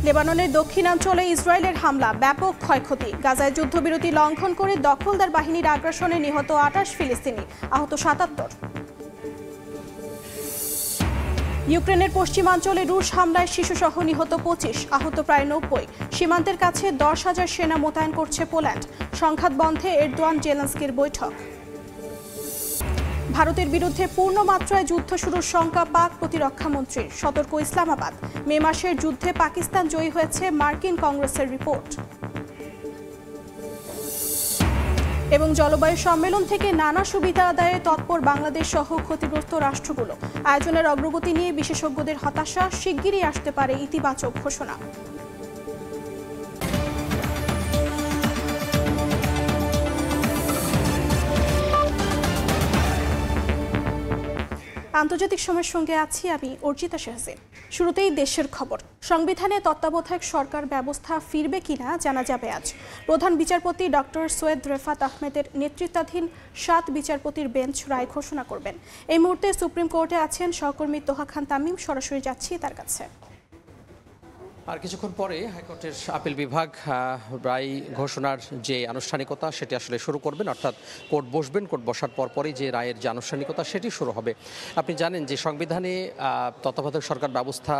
লেবাননের দক্ষিণাঞ্চলে ইসরায়েলের হামলা, ব্যাপক ক্ষয়ক্ষতি। গাজায় যুদ্ধবিরতি লঙ্ঘন করে দখলদার বাহিনীর আগ্রাসনে নিহত ২৮ ফিলিস্তিনি, আহত ৭৭। ইউক্রেনের পশ্চিমাঞ্চলে রুশ হামলায় শিশুসহ নিহত ২৫, আহত প্রায় ৯০। সীমান্তের কাছে ১০,০০০ সেনা মোতায়েন করছে পোল্যান্ড। সংঘাত বন্ধে এরদোয়ান জেলেনস্কির বৈঠক। ভারতের বিরুদ্ধে পূর্ণমাত্রায় যুদ্ধ শুরুর শঙ্কা পাক প্রতিরক্ষামন্ত্রীর, সতর্ক ইসলামাবাদ। মে মাসের যুদ্ধে পাকিস্তান জয়ী হয়েছে, মার্কিন কংগ্রেসের রিপোর্ট। এবং জলবায়ু সম্মেলন থেকে নানা সুবিধা আদায়ে তৎপর বাংলাদেশ সহ ক্ষতিগ্রস্ত রাষ্ট্রগুলো। আয়োজনের অগ্রগতি নিয়ে বিশেষজ্ঞদের হতাশা, শিগগিরই আসতে পারে ইতিবাচক ঘোষণা। আন্তর্জাতিক সময়ের সঙ্গে আছি আমি অর্জিতা শাহজিন। শুরুতেই দেশের খবর। সংবিধানে তত্ত্বাবধায়ক সরকার ব্যবস্থা ফিরবে কিনা জানা যাবে আজ। প্রধান বিচারপতি ডক্টর সৈয়দ রেফাত আহমেদের নেতৃত্বাধীন ৭ বিচারপতির বেঞ্চ রায় ঘোষণা করবেন। এই মুহূর্তে সুপ্রিম কোর্টে আছেন সহকর্মী তোহা খান তামিম, সরাসরি যাচ্ছি তার কাছে। আর কিছুক্ষণ পরে হাইকোর্টের আপিল বিভাগ রায় ঘোষণার যে আনুষ্ঠানিকতা সেটি আসলে শুরু করবেন, অর্থাৎ কোর্ট বসবেন। কোর্ট বসার পরপরই যে রায়ের যে আনুষ্ঠানিকতা সেটি শুরু হবে। আপনি জানেন যে সংবিধানে তত্ত্বাবধায়ক সরকার ব্যবস্থা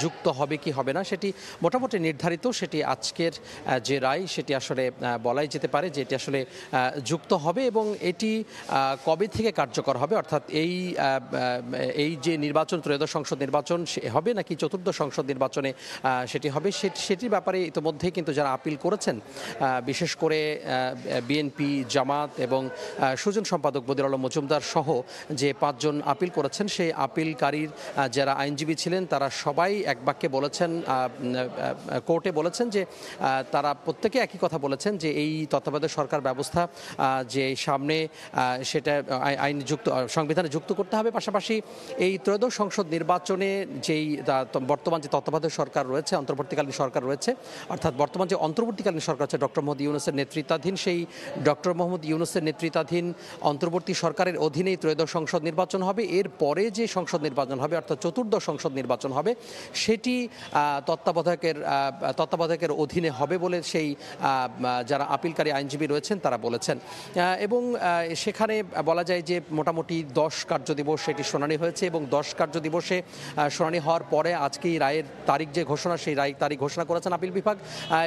যুক্ত হবে কি হবে না সেটি মোটামুটি নির্ধারিত। সেটি আজকের যে রায় সেটি আসলে বলাই যেতে পারে যে এটি আসলে যুক্ত হবে এবং এটি কবে থেকে কার্যকর হবে, অর্থাৎ এই যে নির্বাচন, ত্রয়োদশ সংসদ নির্বাচন হবে নাকি চতুর্দশ সংসদ নির্বাচনে সেটি হবে, সেটির ব্যাপারে ইতিমধ্যেই কিন্তু যারা আপিল করেছেন, বিশেষ করে বিএনপি, জামাত এবং সুজন সম্পাদক বদিউল আলম মজুমদার সহ যে ৫ জন আপিল করেছেন, সেই আপিলকারীর যারা আইনজীবী ছিলেন তারা সবাই এক বাক্যে বলেছেন, কোর্টে বলেছেন যে তারা প্রত্যেকে একই কথা বলেছেন যে এই তত্ত্বাবধায়ক সরকার ব্যবস্থা যে সামনে সেটা সংবিধানে যুক্ত করতে হবে। পাশাপাশি এই ত্রয়োদশ সংসদ নির্বাচনে যেই বর্তমান যে তত্ত্বাবধায়ক সরকার রয়েছে, অন্তর্বর্তীকালীন সরকার রয়েছে, অর্থাৎ বর্তমান যে অন্তর্বর্তীকালীন সরকার আছে ডক্টর মোহাম্মদ ইউনূসের নেতৃত্বাধীন, সেই ডক্টর মোহাম্মদ ইউনূসের নেতৃত্বাধীন অন্তর্বর্তী সরকারের অধীনেই ত্রয়োদশ সংসদ নির্বাচন হবে। এর পরে যে সংসদ নির্বাচন হবে, অর্থাৎ চতুর্দশ সংসদ নির্বাচন হবে, সেটি তত্ত্বাবধায়কের অধীনে হবে বলে সেই যারা আপিলকারী আইনজীবী রয়েছেন তারা বলেছেন। এবং সেখানে বলা যায় যে মোটামুটি 10 কার্যদিবস সেটি শুনানি হয়েছে এবং 10 কার্যদিবসে শুনানি হওয়ার পরে আজকেই রায়ের তারিখ যে ঘোষণা, সেই রায় তারিখ ঘোষণা করেছেন আপিল বিভাগ।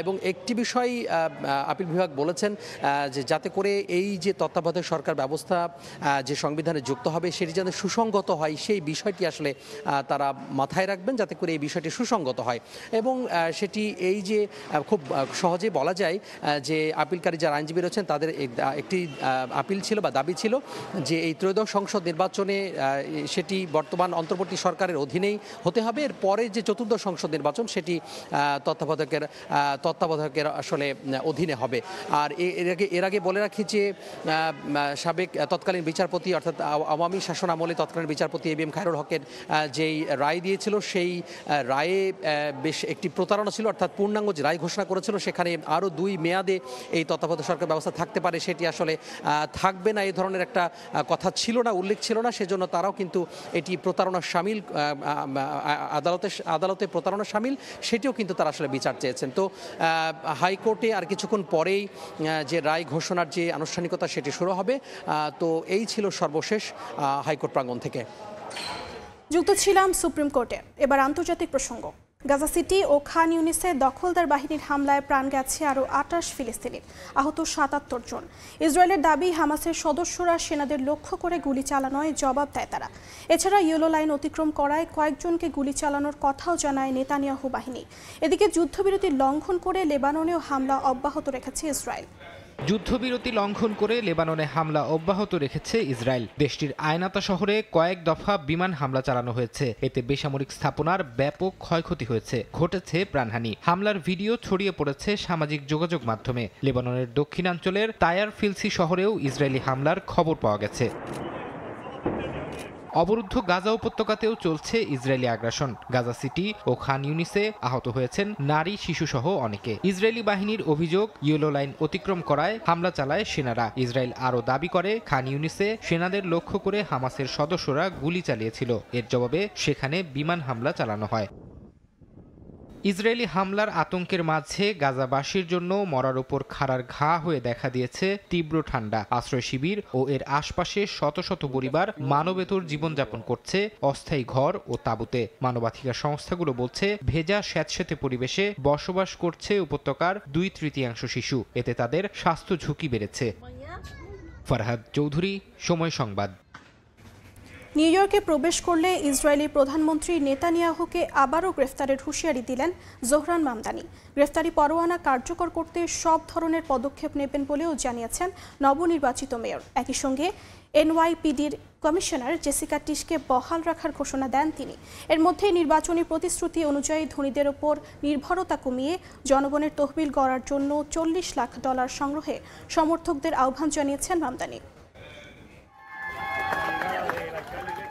এবং একটি বিষয় আপিল বিভাগ বলেছেন যে যাতে করে এই যে তত্ত্বাবধায়ক সরকার ব্যবস্থা যে সংবিধানে যুক্ত হবে সেটি যেন সুসংগত হয়, সেই বিষয়টি আসলে তারা মাথায় রাখবেন, যাতে করে এই বিষয়টি সুসংগত হয়। এবং সেটি এই যে খুব সহজে বলা যায় যে আপিলকারী যারা আইনজীবী রয়েছেন তাদের একটি আপিল ছিল বা দাবি ছিল যে এই ত্রয়োদশ সংসদ নির্বাচনে সেটি বর্তমান অন্তর্বর্তী সরকারের অধীনেই হতে হবে। এর পরে যে চতুর্দশ সংসদ নির্বাচন সেটি তত্ত্বাবধায়কের আসলে অধীনে হবে। আর এর আগে বলে রাখি যে সাবেক তৎকালীন বিচারপতি, অর্থাৎ আওয়ামী শাসন আমলে তৎকালীন বিচারপতি এবিএম খায়রুল হকের যেই রায় দিয়েছিল, সেই রায়ে বেশ একটি প্রতারণা ছিল, অর্থাৎ পূর্ণাঙ্গ যে রায় ঘোষণা করেছিল সেখানে আরও 2 মেয়াদে এই তত্ত্বাবধায়ক সরকার ব্যবস্থা থাকতে পারে, সেটি আসলে থাকবে না, এই ধরনের একটা কথা ছিল না, উল্লেখ ছিল না। সেজন্য তারাও কিন্তু এটি প্রতারণার শামিল, আদালতে প্রতারণা শামিল, সেটিও কিন্তু তারা আসলে বিচার চেয়েছেন। তো হাইকোর্টে আর কিছুক্ষণ পরেই যে রায় ঘোষণার যে আনুষ্ঠানিকতা সেটি শুরু হবে। তো এই ছিল সর্বশেষ হাইকোর্ট প্রাঙ্গণ থেকে। যুক্ত ছিলাম সুপ্রিম কোর্টে। এবার আন্তর্জাতিক প্রসঙ্গ। গাজা সিটি ও খান ইউনিসে দখলদার বাহিনীর হামলায় প্রাণ গেছে আরও ২৮ ফিলিস্তিনির, আহত ৭৭ জন। ইসরায়েলের দাবি, হামাসের সদস্যরা সেনাদের লক্ষ্য করে গুলি চালানোয় জবাব দেয় তারা। এছাড়া ইয়েলো লাইন অতিক্রম করায় কয়েকজনকে গুলি চালানোর কথাও জানায় নেতানিয়াহু বাহিনী। এদিকে যুদ্ধবিরতি লঙ্ঘন করে লেবাননেও হামলা অব্যাহত রেখেছে ইসরায়েল। যুদ্ধবিরতি লঙ্ঘন করে লেবাননে হামলা অব্যাহত রেখেছে ইসরায়েল। দেশটির আয়নাতা শহরে কয়েক দফা বিমান হামলা চালানো হয়েছে। এতে বেসামরিক স্থাপনার ব্যাপক ক্ষয়ক্ষতি হয়েছে, ঘটেছে প্রাণহানি। হামলার ভিডিও ছড়িয়ে পড়েছে সামাজিক যোগাযোগ মাধ্যমে। লেবাননের দক্ষিণাঞ্চলের তায়ার ফিলসি শহরেও ইসরায়েলি হামলার খবর পাওয়া গেছে। অবরুদ্ধ গাজা উপত্যকাতেও চলছে ইসরায়েলি আগ্রাসন। গাজা সিটি ও খান ইউনিসে আহত হয়েছেন নারী, শিশুসহ অনেকে। ইসরায়েলি বাহিনীর অভিযোগ, ইয়েলো লাইন অতিক্রম করায় হামলা চালায় সেনারা। ইসরায়েল আরও দাবি করে খান ইউনিসে সেনাদের লক্ষ্য করে হামাসের সদস্যরা গুলি চালিয়েছিল। এর জবাবে সেখানে বিমান হামলা চালানো হয়। ইসরায়েলি হামলার আতঙ্কের মাঝে গাজাবাসীর জন্য মরার উপর খাড়ার ঘা হয়ে দেখা দিয়েছে তীব্র ঠান্ডা। আশ্রয় শিবির ও এর আশপাশে শত শত পরিবার মানবেতর জীবনযাপন করছে অস্থায়ী ঘর ও তাঁবুতে। মানবাধিকার সংস্থাগুলো বলছে ভেজা স্যাঁতসেঁতে পরিবেশে বসবাস করছে উপত্যকার 2/3 শিশু। এতে তাদের স্বাস্থ্য ঝুঁকি বেড়েছে। ফারহাদ চৌধুরী, সময় সংবাদ। নিউ ইয়র্কে প্রবেশ করলে ইসরায়েলি প্রধানমন্ত্রী নেতানিয়াহুকে আবারও গ্রেফতারের হুঁশিয়ারি দিলেন জোহরান মামদানি। গ্রেফতারি পরোয়ানা কার্যকর করতে সব ধরনের পদক্ষেপ নেবেন বলেও জানিয়েছেন নবনির্বাচিত মেয়র। একই সঙ্গে এনওয়াইপিডির কমিশনার জেসিকা টিশকে বহাল রাখার ঘোষণা দেন তিনি। এর মধ্যেই নির্বাচনী প্রতিশ্রুতি অনুযায়ী ধনীদের ওপর নির্ভরতা কমিয়ে জনগণের তহবিল গড়ার জন্য $40 লাখ সংগ্রহে সমর্থকদের আহ্বান জানিয়েছেন মামদানি।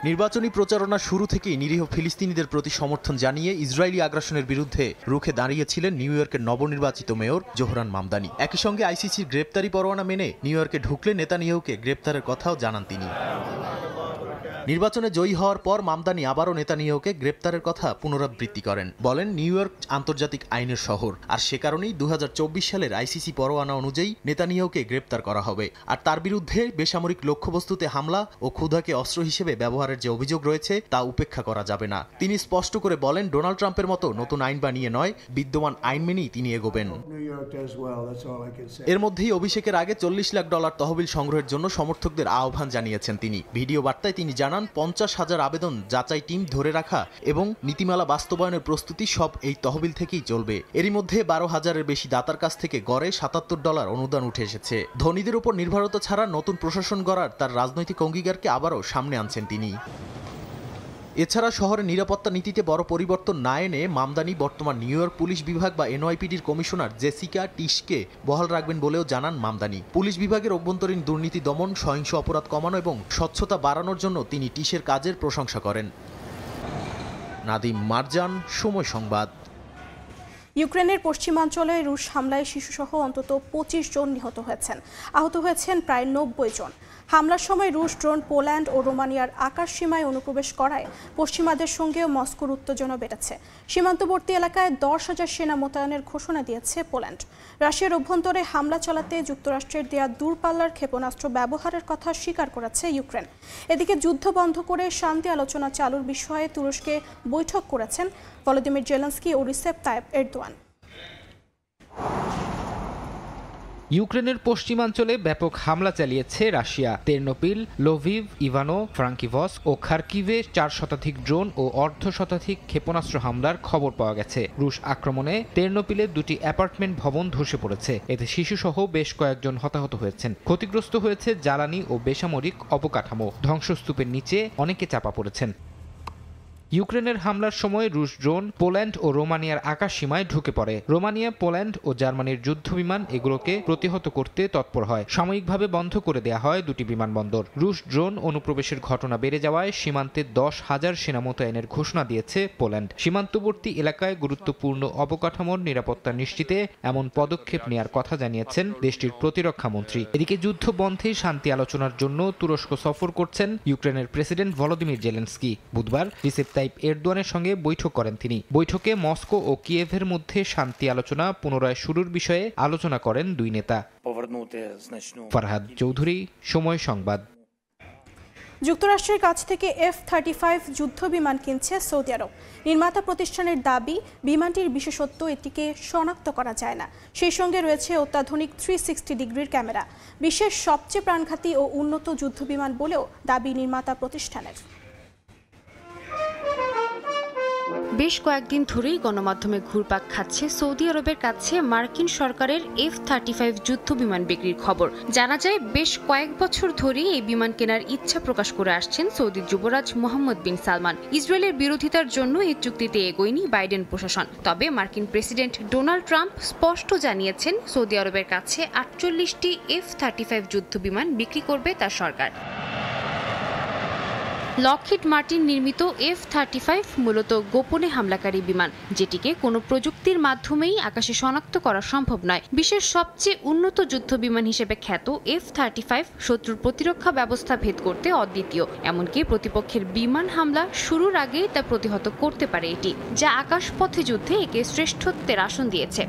নির্বাচনী প্রচারণা শুরু থেকেই নিরীহ ফিলিস্তিনিদের প্রতি সমর্থন জানিয়ে ইসরায়েলি আগ্রাসনের বিরুদ্ধে রুখে দাঁড়িয়েছিলেন নিউ ইয়র্কের নবনির্বাচিত মেয়র জোহরান মামদানি। একই সঙ্গে আইসিসির গ্রেপ্তারি পরোয়ানা মেনে নিউ ইয়র্কে ঢুকলে নেতানিয়াহুকে গ্রেপ্তারের কথাও জানান তিনি। নির্বাচনে জয়ী হওয়ার পর মামদানি আবারও নেতানিয়াহুকে গ্রেপ্তারের কথা পুনরাবৃত্তি করেন। বলেন নিউ ইয়র্ক আন্তর্জাতিক আইনের শহর, আর সে কারণেই 2024 সালের আইসিসি পরোয়ানা অনুযায়ী নেতানিয়াহুকে গ্রেপ্তার করা হবে। আর তার বিরুদ্ধে বেসামরিক লক্ষ্যবস্তুতে হামলা ও ক্ষুধাকে অস্ত্র হিসেবে ব্যবহারের যে অভিযোগ রয়েছে তা উপেক্ষা করা যাবে না। তিনি স্পষ্ট করে বলেন ডোনাল্ড ট্রাম্পের মতো নতুন আইন বানিয়ে নয়, বিদ্যমান আইন মেনেই তিনি এগোবেন। এর মধ্যেই অভিষেকের আগে $40 লাখ তহবিল সংগ্রহের জন্য সমর্থকদের আহ্বান জানিয়েছেন তিনি। ভিডিও বার্তায় তিনি জানান 50,000 আবেদন যাচাই টিম ধরে রাখা এবং নীতিমালা বাস্তবায়নের প্রস্তুতি সব এই তহবিল থেকেই চলবে। এরই মধ্যে 12,000-এর বেশি দাতার কাছ থেকে গড়ে $77 অনুদান উঠে এসেছে। ধনীদের উপর নির্ভরতা ছাড়া নতুন প্রশাসন গড়ার তার রাজনৈতিক অঙ্গীকারকে আবারও সামনে আনছেন তিনি। এছাড়া শহরের নিরাপত্তা নীতিতে বড় পরিবর্তন না এনে মামদানি বর্তমান নিউ ইয়র্ক পুলিশ বিভাগ বা এনওয়াইপিডির কমিশনার জেসিকা টিশকে বহাল রাখবেন বলেও জানান মামদানি। পুলিশ বিভাগের অভ্যন্তরীণ দুর্নীতি দমন, সহিংস অপরাধ কমানো এবং স্বচ্ছতা বাড়ানোর জন্য তিনি টিশের কাজের প্রশংসা করেন। নাদিম মারজান, সময় সংবাদ। ইউক্রেনের পশ্চিমাঞ্চলে রুশ হামলায় শিশুসহ অন্তত 25 জন নিহত হয়েছেন। আহত হয়েছেন প্রায় 90 জন। হামলার সময় রুশ ড্রোন পোল্যান্ড ও রোমানিয়ার আকাশ সীমায় অনুপ্রবেশ করায় পশ্চিমাদের সঙ্গেও মস্কোর উত্তেজনা বেড়েছে। সীমান্তবর্তী এলাকায় 10,000 সেনা মোতায়েনের ঘোষণা দিয়েছে পোল্যান্ড। রাশিয়ার অভ্যন্তরে হামলা চালাতে যুক্তরাষ্ট্রের দেয়া দূরপাল্লার ক্ষেপণাস্ত্র ব্যবহারের কথা স্বীকার করেছে ইউক্রেন। এদিকে যুদ্ধ বন্ধ করে শান্তি আলোচনা চালুর বিষয়ে তুরস্কে বৈঠক করেছেন ভলোদিমির জেলেনস্কি ও রিসেপ তাইপ এরদোয়ান। ইউক্রেনের পশ্চিমাঞ্চলে ব্যাপক হামলা চালিয়েছে রাশিয়া। তেরনোপিল, লোভিভ, ইভানো ফ্রাঙ্কিভস ও খার্কিভে 4 শতাধিক ড্রোন ও অর্ধশতাধিক ক্ষেপণাস্ত্র হামলার খবর পাওয়া গেছে। রুশ আক্রমণে তেরনোপিলে 2টি অ্যাপার্টমেন্ট ভবন ধসে পড়েছে। এতে শিশুসহ বেশ কয়েকজন হতাহত হয়েছেন। ক্ষতিগ্রস্ত হয়েছে জ্বালানি ও বেসামরিক অবকাঠামো। ধ্বংসস্তূপের নিচে অনেকে চাপা পড়েছেন। ইউক্রেনের হামলার সময় রুশ ড্রোন পোল্যান্ড ও রোমানিয়ার আকাশ সীমায় ঢুকে পড়ে। রোমানিয়া, পোল্যান্ড ও জার্মানির যুদ্ধবিমান এগুলোকে প্রতিহত করতে তৎপর হয়। সাময়িকভাবে বন্ধ করে দেয়া হয় 2টি বিমানবন্দর। রুশ ড্রোন অনুপ্রবেশের ঘটনা বেড়ে যাওয়ায় সীমান্তে 10,000 সেনা মোতায়েনের ঘোষণা দিয়েছে পোল্যান্ড। সীমান্তবর্তী এলাকায় গুরুত্বপূর্ণ অবকাঠামোর নিরাপত্তা নিশ্চিতে এমন পদক্ষেপ নেয়ার কথা জানিয়েছেন দেশটির প্রতিরক্ষা মন্ত্রী। এদিকে যুদ্ধ বন্ধে শান্তি আলোচনার জন্য তুরস্ক সফর করছেন ইউক্রেনের প্রেসিডেন্ট ভলোদিমির জেলেনস্কি। বুধবার রিসেপ তাইপ এরদোয়ানের সঙ্গে বৈঠক করেন তিনি। বৈঠকে মস্কো ও কিয়েভের মধ্যে শান্তি আলোচনা পুনরায় শুরুর বিষয়ে আলোচনা করেন দুই নেতা। ফারহাদ চৌধুরী, সময় সংবাদ। যুক্তরাষ্ট্রের কাছ থেকে F-35 যুদ্ধ বিমান কিনছে সৌদি আরব। নির্মাতা প্রতিষ্ঠানের দাবি, বিমানটির বিশেষত্ব এটিকে শনাক্ত করা যায় না। সেই সঙ্গে রয়েছে অত্যাধুনিক 360 ডিগ্রির ক্যামেরা। বিশ্বের সবচেয়ে প্রাণঘাতী ও উন্নত যুদ্ধ বিমান বলেও দাবি নির্মাতা প্রতিষ্ঠানের। বেশ কয়েকদিন ধরেই গণমাধ্যমে ঘুরপাক খাচ্ছে সৌদি আরবের কাছে মার্কিন সরকারের F-35 যুদ্ধ বিমান বিক্রির খবর। জানা যায় বেশ কয়েক বছর ধরেই এই বিমান কেনার ইচ্ছা প্রকাশ করে আসছেন সৌদি যুবরাজ মোহাম্মদ বিন সালমান। ইসরায়েলের বিরোধিতার জন্য এই চুক্তিতে এগোয়নি বাইডেন প্রশাসন। তবে মার্কিন প্রেসিডেন্ট ডোনাল্ড ট্রাম্প স্পষ্ট জানিয়েছেন সৌদি আরবের কাছে 48টি F-35 যুদ্ধ বিমান বিক্রি করবে তার সরকার। লকহিড মার্টিন নির্মিত F-35 মূলত গোপনে হামলাকারী বিমান, যেটিকে কোনো প্রযুক্তির মাধ্যমেই আকাশে শনাক্ত করা সম্ভব নয়। বিশ্বের সবচেয়ে উন্নত যুদ্ধ বিমান হিসেবে খ্যাত F-35 শত্রুর প্রতিরক্ষা ব্যবস্থা ভেদ করতে অদ্বিতীয়। এমনকি প্রতিপক্ষের বিমান হামলা শুরুর আগেই তা প্রতিহত করতে পারে এটি, যা আকাশপথে যুদ্ধে একে শ্রেষ্ঠত্বের আসন দিয়েছে।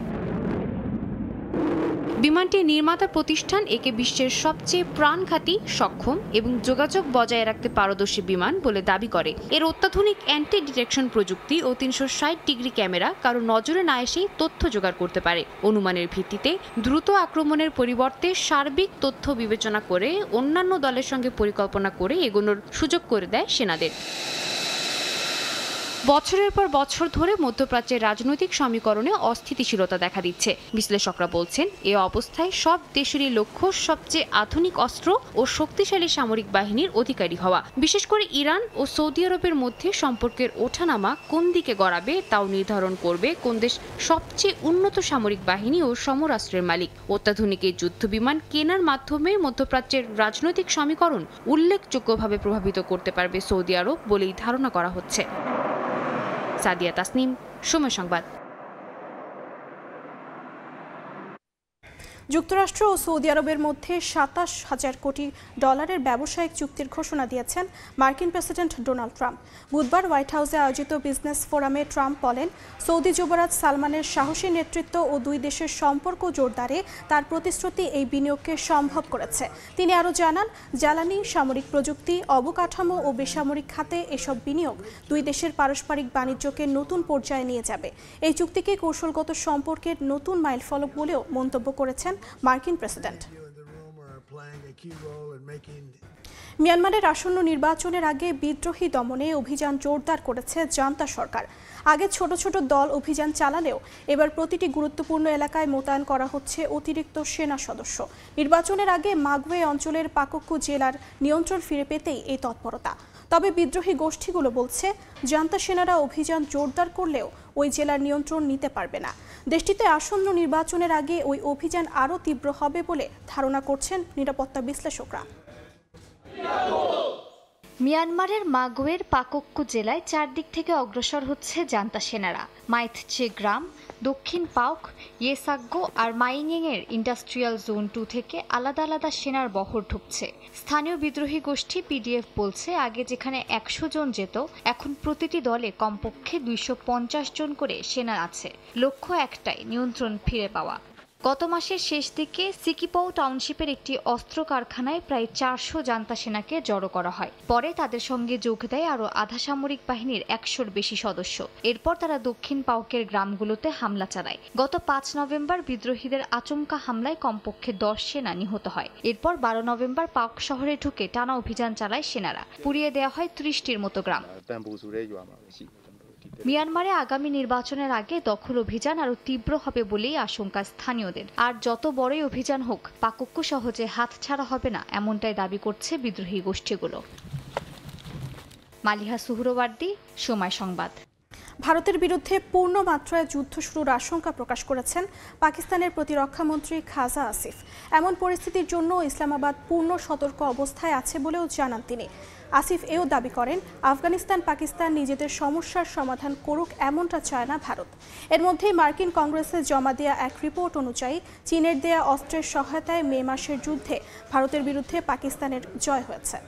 বিমানটির নির্মাতা প্রতিষ্ঠান একে বিশ্বের সবচেয়ে প্রাণঘাতী, সক্ষম এবং যোগাযোগ বজায় রাখতে পারদর্শী বিমান বলে দাবি করে। এর অত্যাধুনিক অ্যান্টি ডিটেকশন প্রযুক্তি ও 360 ডিগ্রি ক্যামেরা কারো নজরে না এসেই তথ্য জোগাড় করতে পারে। অনুমানের ভিত্তিতে দ্রুত আক্রমণের পরিবর্তে সার্বিক তথ্য বিবেচনা করে অন্যান্য দলের সঙ্গে পরিকল্পনা করে এগোনোর সুযোগ করে দেয় সেনাদের। বছরের পর বছর ধরে মধ্যপ্রাচ্যের রাজনৈতিক সমীকরণে অস্থিতিশীলতা দেখা দিচ্ছে। বিশ্লেষকরা বলছেন, এ অবস্থায় সব দেশেরই লক্ষ্য সবচেয়ে আধুনিক অস্ত্র ও শক্তিশালী সামরিক বাহিনীর অধিকারী হওয়া। বিশেষ করে ইরান ও সৌদি আরবের মধ্যে সম্পর্কের ওঠানামা কোন দিকে গড়াবে তাও নির্ধারণ করবে কোন দেশ সবচেয়ে উন্নত সামরিক বাহিনী ও সমরাস্ত্রের মালিক। অত্যাধুনিক এই যুদ্ধবিমান কেনার মাধ্যমে মধ্যপ্রাচ্যের রাজনৈতিক সমীকরণ উল্লেখযোগ্যভাবে প্রভাবিত করতে পারবে সৌদি আরব বলেই ধারণা করা হচ্ছে। সাদিয়া তাসনিম, সময় সংবাদ। যুক্তরাষ্ট্র ও সৌদি আরবের মধ্যে 27,000 কোটি ডলারের ব্যবসায়িক চুক্তির ঘোষণা দিয়েছেন মার্কিন প্রেসিডেন্ট ডোনাল্ড ট্রাম্প। বুধবার হোয়াইট হাউসে আয়োজিত বিজনেস ফোরামে ট্রাম্প বলেন, সৌদি যুবরাজ সালমানের সাহসী নেতৃত্ব ও দুই দেশের সম্পর্ক জোরদারে তার প্রতিশ্রুতি এই বিনিয়োগকে সম্ভব করেছে। তিনি আরও জানান, জ্বালানি, সামরিক প্রযুক্তি, অবকাঠামো ও বেসামরিক খাতে এসব বিনিয়োগ দুই দেশের পারস্পরিক বাণিজ্যকে নতুন পর্যায়ে নিয়ে যাবে। এই চুক্তিকে কৌশলগত সম্পর্কের নতুন মাইলফলক বলেও মন্তব্য করেছেন মার্কিন প্রেসিডেন্ট। মিয়ানমারের আসন্ন নির্বাচনের আগে বিদ্রোহী দমনে অভিযান জোরদার করেছে জান্তা সরকার। আগে ছোট ছোট দল অভিযান চালালেও এবার প্রতিটি গুরুত্বপূর্ণ এলাকায় মোতায়েন করা হচ্ছে অতিরিক্ত সেনা সদস্য। নির্বাচনের আগে মাগওয়ে অঞ্চলের পাকোক্কু জেলার নিয়ন্ত্রণ ফিরে পেতেই এই তৎপরতা। তবে বিদ্রোহী গোষ্ঠীগুলো বলছে, জান্তা সেনারা অভিযান জোরদার করলেও ওই জেলার নিয়ন্ত্রণ নিতে পারবে না। দেশটিতে আসন্ন নির্বাচনের আগে ওই অভিযান আরও তীব্র হবে বলে ধারণা করছেন নিরাপত্তা বিশ্লেষকরা। মিয়ানমারের মাগওয়ের পাকোক্কু জেলায় চারদিক থেকে অগ্রসর হচ্ছে জান্তা সেনারা। মাইথচে গ্রাম, দক্ষিণ পাওক, ইয়েসাগ্গো আর মাইংয়ের ইন্ডাস্ট্রিয়াল জোন 2 থেকে আলাদা আলাদা সেনার বহর ঢুকছে। স্থানীয় বিদ্রোহী গোষ্ঠী পিডিএফ বলছে, আগে যেখানে 100 জন যেত, এখন প্রতিটি দলে কমপক্ষে 250 জন করে সেনা আছে। লক্ষ্য একটাই, নিয়ন্ত্রণ ফিরে পাওয়া। গত মাসের শেষ দিকে সিকিপাও টাউনশিপের একটি অস্ত্র কারখানায় প্রায় 400 জান্তা সেনাকে জড়ো করা হয়। পরে তাদের সঙ্গে যোগ দেয় আরও আধা সামরিক বাহিনীর 100-র বেশি সদস্য। এরপর তারা দক্ষিণ পাউকের গ্রামগুলোতে হামলা চালায়। গত 5 নভেম্বর বিদ্রোহীদের আচমকা হামলায় কমপক্ষে 10 সেনা নিহত হয়। এরপর 12 নভেম্বর পাওক শহরে ঢুকে টানা অভিযান চালায় সেনারা। পুড়িয়ে দেওয়া হয় 30টির মতো গ্রাম। মিয়ানমারে আগামী নির্বাচনের আগে দখল অভিযান আরও তীব্র হবে বলেই আশঙ্কা স্থানীয়দের। আর যত বড়ই অভিযান হোক, পাকোক্কু সহজে হাতছাড়া হবে না, এমনটাই দাবি করছে বিদ্রোহী গোষ্ঠীগুলো। মালিহা সুহরওয়ার্দী, সময় সংবাদ। ভারতের বিরুদ্ধে পূর্ণ মাত্রায় যুদ্ধ শুরুর আশঙ্কা প্রকাশ করেছেন পাকিস্তানের প্রতিরক্ষামন্ত্রী খাজা আসিফ। এমন পরিস্থিতির জন্য ইসলামাবাদ পূর্ণ সতর্ক অবস্থায় আছে বলেও জানান তিনি। আসিফ এও দাবি করেন, আফগানিস্তান পাকিস্তান নিজেদের সমস্যার সমাধান করুক এমনটা চায় না ভারত। এর মধ্যেই মার্কিন কংগ্রেসে জমা দেয়া এক রিপোর্ট অনুযায়ী চীনের দেয়া অস্ত্রের সহায়তায় মে মাসের যুদ্ধে ভারতের বিরুদ্ধে পাকিস্তানের জয় হয়েছে।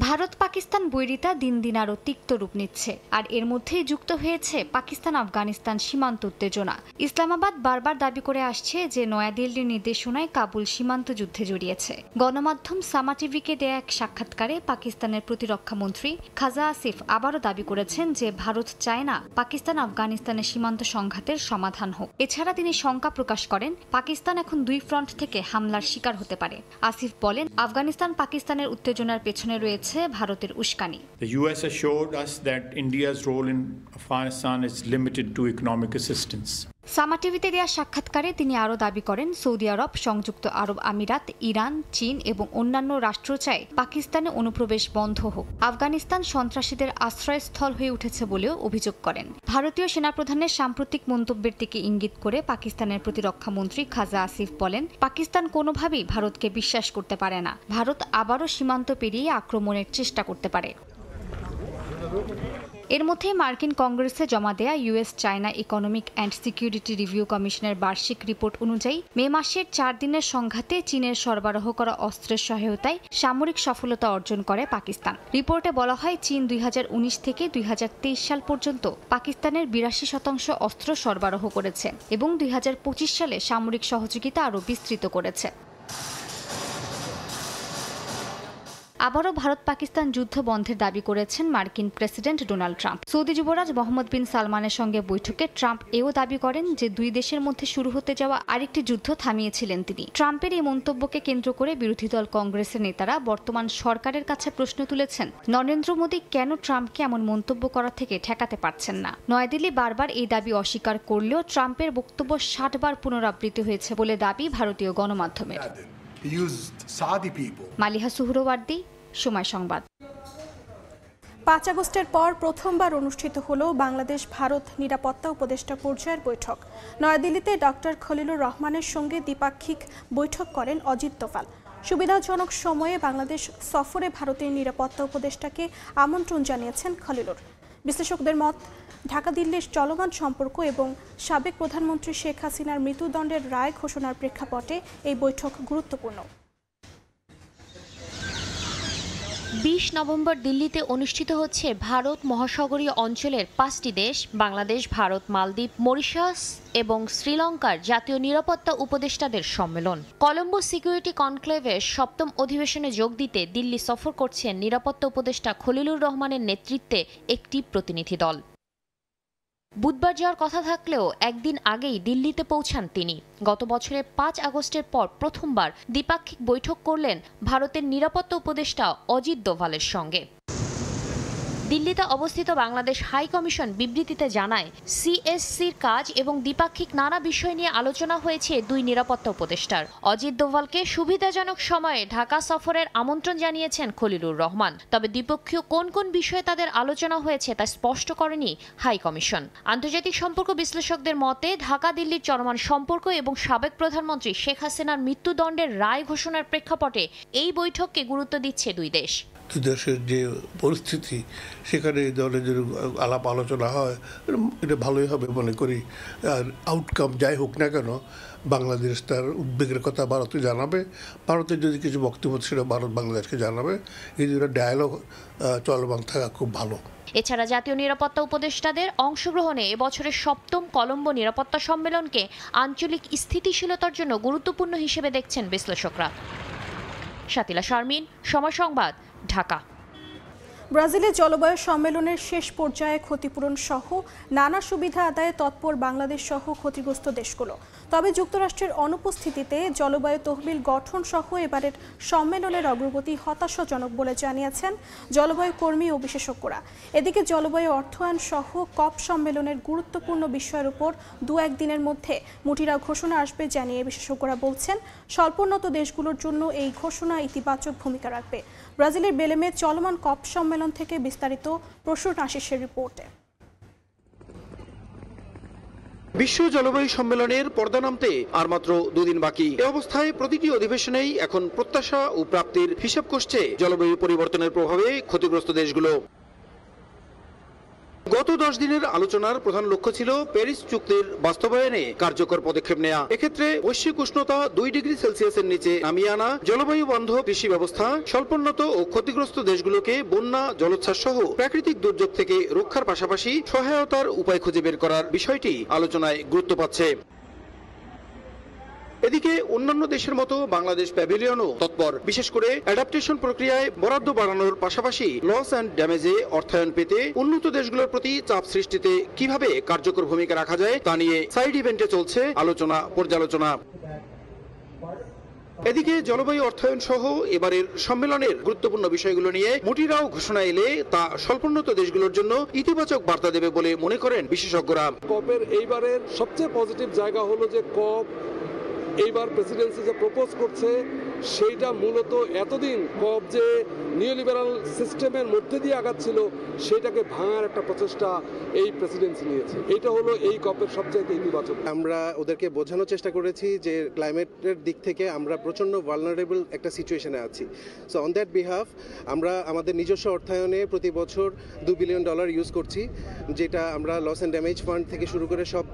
ভারত পাকিস্তান বৈরিতা দিন দিন আরও তিক্ত রূপ নিচ্ছে। আর এর মধ্যেই যুক্ত হয়েছে পাকিস্তান আফগানিস্তান সীমান্ত উত্তেজনা। ইসলামাবাদ বারবার দাবি করে আসছে যে নয়াদিল্লির নির্দেশনায় কাবুল সীমান্ত যুদ্ধে জড়িয়েছে। গণমাধ্যম সামা টিভিকে দেয়া এক সাক্ষাৎকারে পাকিস্তানের প্রতিরক্ষা মন্ত্রী খাজা আসিফ আবারও দাবি করেছেন যে ভারত চায় না পাকিস্তান আফগানিস্তানের সীমান্ত সংঘাতের সমাধান হোক। এছাড়া তিনি শঙ্কা প্রকাশ করেন, পাকিস্তান এখন 2 ফ্রন্ট থেকে হামলার শিকার হতে পারে। আসিফ বলেন, আফগানিস্তান পাকিস্তানের উত্তেজনার পেছনে রয়েছে ভারতের উস্কানি। The US assured us that India's role in Afghanistan is limited to economic assistance. সামা টিভিতে দেওয়া সাক্ষাৎকারে তিনি আরও দাবি করেন, সৌদি আরব, সংযুক্ত আরব আমিরাত, ইরান, চীন এবং অন্যান্য রাষ্ট্র চায় পাকিস্তানে অনুপ্রবেশ বন্ধ হোক। আফগানিস্তান সন্ত্রাসীদের আশ্রয়স্থল হয়ে উঠেছে বলেও অভিযোগ করেন। ভারতীয় সেনাপ্রধানের সাম্প্রতিক মন্তব্যের দিকে ইঙ্গিত করে পাকিস্তানের প্রতিরক্ষামন্ত্রী খাজা আসিফ বলেন, পাকিস্তান কোনোভাবেই ভারতকে বিশ্বাস করতে পারে না। ভারত আবারও সীমান্ত পেরিয়ে আক্রমণের চেষ্টা করতে পারে। এর মধ্যে মার্কিন কংগ্রেসে জমা দেয়া US China economic and security review কমিশনের বার্ষিক রিপোর্ট অনুযায়ী মে মাসের 4 দিনের সংঘাতে চীনের সরবরাহ করা অস্ত্রের সহায়তায় সামরিক সফলতা অর্জন করে পাকিস্তান। রিপোর্টে বলা হয়, চীন 2019 থেকে 2023 সাল পর্যন্ত পাকিস্তানের 82% অস্ত্র সরবরাহ করেছে এবং 2025 সালে সামরিক সহযোগিতা আরও বিস্তৃত করেছে। আবারও ভারত পাকিস্তান যুদ্ধ বন্ধের দাবি করেছেন মার্কিন প্রেসিডেন্ট ডোনাল্ড ট্রাম্প। সৌদি যুবরাজ মোহাম্মদ বিন সালমানের সঙ্গে বৈঠকে ট্রাম্প এও দাবি করেন যে দুই দেশের মধ্যে শুরু হতে যাওয়া আরেকটি যুদ্ধ থামিয়েছিলেন তিনি। ট্রাম্পের এই মন্তব্যকে কেন্দ্র করে বিরোধী দল কংগ্রেসের নেতারা বর্তমান সরকারের কাছে প্রশ্ন তুলেছেন, নরেন্দ্র মোদী কেন ট্রাম্পকে এমন মন্তব্য করা থেকে ঠেকাতে পারছেন না। নয়াদিল্লি বারবার এই দাবি অস্বীকার করলেও ট্রাম্পের বক্তব্য 60 বার পুনরাবৃত্তি হয়েছে বলে দাবি ভারতীয় গণমাধ্যমের। মালিহা সুহরওয়ার্দী, সময় সংবাদ। 5 আগস্টের পর প্রথমবার অনুষ্ঠিত হলো বাংলাদেশ ভারত নিরাপত্তা উপদেষ্টা পর্যায়ের বৈঠক। নয়াদিল্লিতে ডক্টর খলিলুর রহমানের সঙ্গে দ্বিপাক্ষিক বৈঠক করেন অজিত দোভাল। সুবিধাজনক সময়ে বাংলাদেশ সফরে ভারতের নিরাপত্তা উপদেষ্টাকে আমন্ত্রণ জানিয়েছেন খলিলুর। বিশ্লেষকদের মত, ঢাকা দিল্লির চলমান সম্পর্ক এবং সাবেক প্রধানমন্ত্রী শেখ হাসিনার মৃত্যুদণ্ডের রায় ঘোষণার প্রেক্ষাপটে এই বৈঠক গুরুত্বপূর্ণ। 20 নভেম্বর দিল্লিতে অনুষ্ঠিত হচ্ছে ভারত মহাসাগরীয় অঞ্চলের 5টি দেশ বাংলাদেশ, ভারত, মালদ্বীপ, মরিশাস এবং শ্রীলঙ্কার জাতীয় নিরাপত্তা উপদেষ্টাদের সম্মেলন। কলম্বো সিকিউরিটি কনক্লেভের 7ম অধিবেশনে যোগ দিতে দিল্লি সফর করছেন নিরাপত্তা উপদেষ্টা খলিলুর রহমানের নেতৃত্বে একটি প্রতিনিধি দল। বুধবার যাওয়ার কথা থাকলেও একদিন আগেই দিল্লিতে পৌঁছান তিনি। গত বছরের 5 আগস্টের পর প্রথমবার দ্বিপাক্ষিক বৈঠক করলেন ভারতের নিরাপত্তা উপদেষ্টা অজিত দোভালের সঙ্গে। দিল্লিতে অবস্থিত বাংলাদেশ হাই কমিশন বিবৃতিতে জানায়, সিএসসির কাজ এবং দ্বিপাক্ষিক নানা বিষয় নিয়ে আলোচনা হয়েছে দুই নিরাপত্তা উপদেষ্টার। অজিত দোভালকে সুবিধাজনক সময়ে ঢাকা সফরের আমন্ত্রণ জানিয়েছেন খলিলুর রহমান। তবে দ্বিপক্ষীয় কোন কোন বিষয়ে তাদের আলোচনা হয়েছে তা স্পষ্ট করেনি হাই কমিশন। আন্তর্জাতিক সম্পর্ক বিশ্লেষকদের মতে, ঢাকা দিল্লির চলমান সম্পর্ক এবং সাবেক প্রধানমন্ত্রী শেখ হাসিনার মৃত্যুদণ্ডের রায় ঘোষণার প্রেক্ষাপটে এই বৈঠককে গুরুত্ব দিচ্ছে দুই দেশ। দেশের যে পরিস্থিতি, সেখানে এই ধরনের যদি আলাপ আলোচনা হয়, এটা ভালোই হবে মনে করি। আর আউটকাম যাই হোক না কেন, বাংলাদেশ তার উদ্বেগের কথা ভারতে জানাবে, ভারতের যদি কিছু বক্তব্য সেটা ভারত বাংলাদেশকে জানাবে। এই দুটো ডায়ালগ চলমান থাকা খুব ভালো। এছাড়া জাতীয় নিরাপত্তা উপদেষ্টাদের অংশগ্রহণে এবছরের 7ম কলম্বো নিরাপত্তা সম্মেলনকে আঞ্চলিক স্থিতিশীলতার জন্য গুরুত্বপূর্ণ হিসেবে দেখছেন বিশ্লেষকরা। শাতিলা শারমিন, সময় সংবাদ, ঢাকা। ব্রাজিলে জলবায়ু সম্মেলনের শেষ পর্যায়ে ক্ষতিপূরণ সহ নানা সুবিধা আদায়ে তৎপর বাংলাদেশ সহ ক্ষতিগ্রস্ত দেশগুলো। তবে যুক্তরাষ্ট্রের অনুপস্থিতিতে জলবায়ু তহবিল গঠন সহ এবারের সম্মেলনের অগ্রগতি হতাশাজনক বলে জানিয়েছেন জলবায়ু কর্মী ও বিশেষজ্ঞরা। এদিকে জলবায়ু অর্থায়ন সহ কপ সম্মেলনের গুরুত্বপূর্ণ বিষয়ের উপর 2-1 দিনের মধ্যে মুটিরা ঘোষণা আসবে জানিয়ে বিশেষজ্ঞরা বলছেন, স্বল্পোন্নত দেশগুলোর জন্য এই ঘোষণা ইতিবাচক ভূমিকা রাখবে। ব্রাজিলের বেলেমে চলমান কপ সম্মেলন থেকে বিস্তারিত প্রসূন আশিসের রিপোর্টে। বিশ্ব জলবায়ু সম্মেলনের পর্দা নামতে আর মাত্র 2 দিন বাকি। এই অবস্থায় প্রতিটি অধিবেশনেই এখন প্রত্যাশা ও প্রাপ্তির হিসাব কষছে জলবায়ু পরিবর্তনের প্রভাবে ক্ষতিগ্রস্ত দেশগুলো। গত 10 দিনের আলোচনার প্রধান লক্ষ্য ছিল প্যারিস চুক্তির বাস্তবায়নে কার্যকর পদক্ষেপ নেওয়া। এক্ষেত্রে বৈশ্বিক উষ্ণতা 2 ডিগ্রি সেলসিয়াসের নিচে নামিয়ে আনা, জলবায়ু বান্ধব কৃষি ব্যবস্থা, স্বল্পোন্নত ও ক্ষতিগ্রস্ত দেশগুলোকে বন্যা, জলোচ্ছ্বাস সহ প্রাকৃতিক দুর্যোগ থেকে রক্ষার পাশাপাশি সহায়তার উপায় খুঁজে বের করার বিষয়টি আলোচনায় গুরুত্ব পাচ্ছে। এদিকে অন্যান্য দেশের মতো বাংলাদেশ প্যাভিলিয়নও তৎপর। বিশেষ করে অ্যাডাপ্টেশন প্রক্রিয়ায় বরাদ্দ বাড়ানোর পাশাপাশি লস অ্যান্ড ড্যামেজে অর্থায়ন পেতে উন্নত দেশগুলোর প্রতি চাপ সৃষ্টিতে কিভাবে কার্যকর ভূমিকা রাখা যায় তা নিয়ে সাইড ইভেন্টে চলছে আলোচনা পর্যালোচনা। এদিকে জলবায়ু অর্থায়ন সহ এবারের সম্মেলনের গুরুত্বপূর্ণ বিষয়গুলো নিয়ে মুটিরাও ঘোষণা এলে তা স্বল্পোন্নত দেশগুলোর জন্য ইতিবাচক বার্তা দেবে বলে মনে করেন বিশেষজ্ঞরা। কপের এইবারের সবচেয়ে পজিটিভ জায়গা হলো যে কপ এইবার প্রেসিডেন্সি যে প্রপোজ করছে সেইটা মূলত এতদিন কপ যে নিউলিবারাল সিস্টেমের মধ্যে দিয়ে আগাচ্ছিল সেটাকে ভাঙার একটা প্রচেষ্টা এই প্রেসিডেন্সি নিয়েছে। এটা হলো এই কপের সবচেয়ে ইতিবাচক। আমরা ওদেরকে বোঝানোর চেষ্টা করেছি যে ক্লাইমেটের দিক থেকে আমরা প্রচণ্ড ভালনারেবল একটা সিচুয়েশনে আছি। সো অন দ্যাট বিহাফ আমরা আমাদের নিজস্ব অর্থায়নে প্রতি বছর $2 বিলিয়ন ইউজ করছি, যেটা আমরা লস অ্যান্ড ড্যামেজ ফান্ড থেকে শুরু করে সব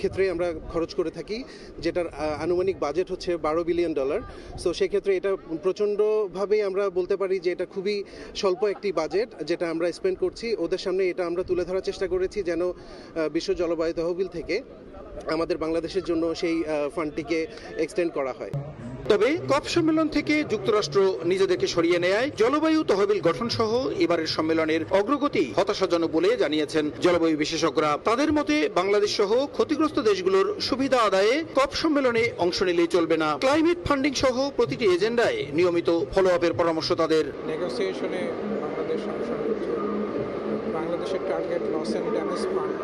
ক্ষেত্রে আমরা খরচ করে থাকি, যেটার আনুমানিক বাজেট হচ্ছে $12 বিলিয়ন। সো সেক্ষেত্রে এটা প্রচণ্ডভাবেই আমরা বলতে পারি যে এটা খুবই স্বল্প একটি বাজেট যেটা আমরা স্পেন্ড করছি। ওদের সামনে এটা আমরা তুলে ধরার চেষ্টা করেছি যেন বিশ্ব জলবায়ু তহবিল থেকে আমাদের বাংলাদেশের জন্য সেই ফান্ডটিকে এক্সটেন্ড করা হয়। তবে কপ সম্মেলন থেকে যুক্তরাষ্ট্র নিজেদেরকে সরিয়ে নেয় জলবায়ু তহবিল গঠন সহ এবারের সম্মেলনের অগ্রগতি হতাশাজনক বলে জানিয়েছেন জলবায়ু বিশেষজ্ঞরা। তাদের মতে বাংলাদেশ সহ ক্ষতিগ্রস্ত দেশগুলোর সুবিধা আদায়ে কপ সম্মেলনে অংশ নিলেই চলবে না। ক্লাইমেট ফান্ডিং সহ প্রতিটি এজেন্ডায় নিয়মিত ফলো আপের পরামর্শ তাদের। নেগোসিয়েশনে বাংলাদেশ অংশ নিচ্ছে, বাংলাদেশের target loss and damage fund,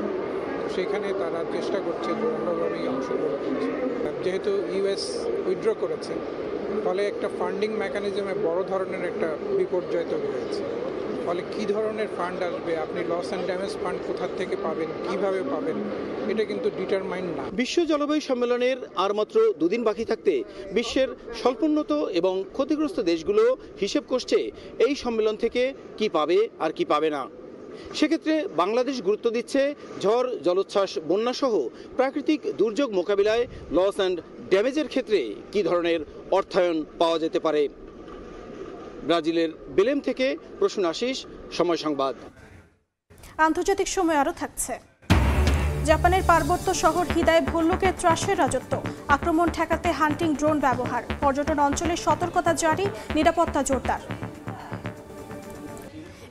সেখানে তারা চেষ্টা করছে জোরালোভাবেই অংশগ্রহণ করছে। যেহেতু ইউএস উইথড্র করেছে, ফলে একটা ফান্ডিং মেকানিজমে বড় ধরনের একটা বিপর্যয় তৈরি হয়েছে। ফলে কী ধরনের ফান্ড আসবে, আপনি লস অ্যান্ড ড্যামেজ ফান্ড কোথা থেকে পাবেন, কিভাবে পাবেন, এটা কিন্তু ডিটারমাইন্ড না। বিশ্ব জলবায়ু সম্মেলনের আর মাত্র 2 দিন বাকি থাকতে বিশ্বের স্বল্পোন্নত এবং ক্ষতিগ্রস্ত দেশগুলো হিসেব করছে এই সম্মেলন থেকে কি পাবে আর কি পাবে না। সেক্ষেত্রে বাংলাদেশ গুরুত্ব দিচ্ছে ঝড়, জলোচ্ছ্বাস, বন্যা সহ প্রাকৃতিক দুর্যোগ মোকাবিলায় লস অ্যান্ড ড্যামেজের ক্ষেত্রে কী ধরনের অর্থায়ন পাওয়া যেতে পারে। ব্রাজিলের বেলেম থেকে প্রসূন আশিস, সময় সংবাদ। আন্তর্জাতিক সময় আরও থাকছে। জাপানের পার্বত্য শহর হিদায় ভল্লুকের ত্রাসের রাজত্ব, আক্রমণ ঠেকাতে হান্টিং ড্রোন ব্যবহার, পর্যটন অঞ্চলে সতর্কতা জারি, নিরাপত্তা জোরদার।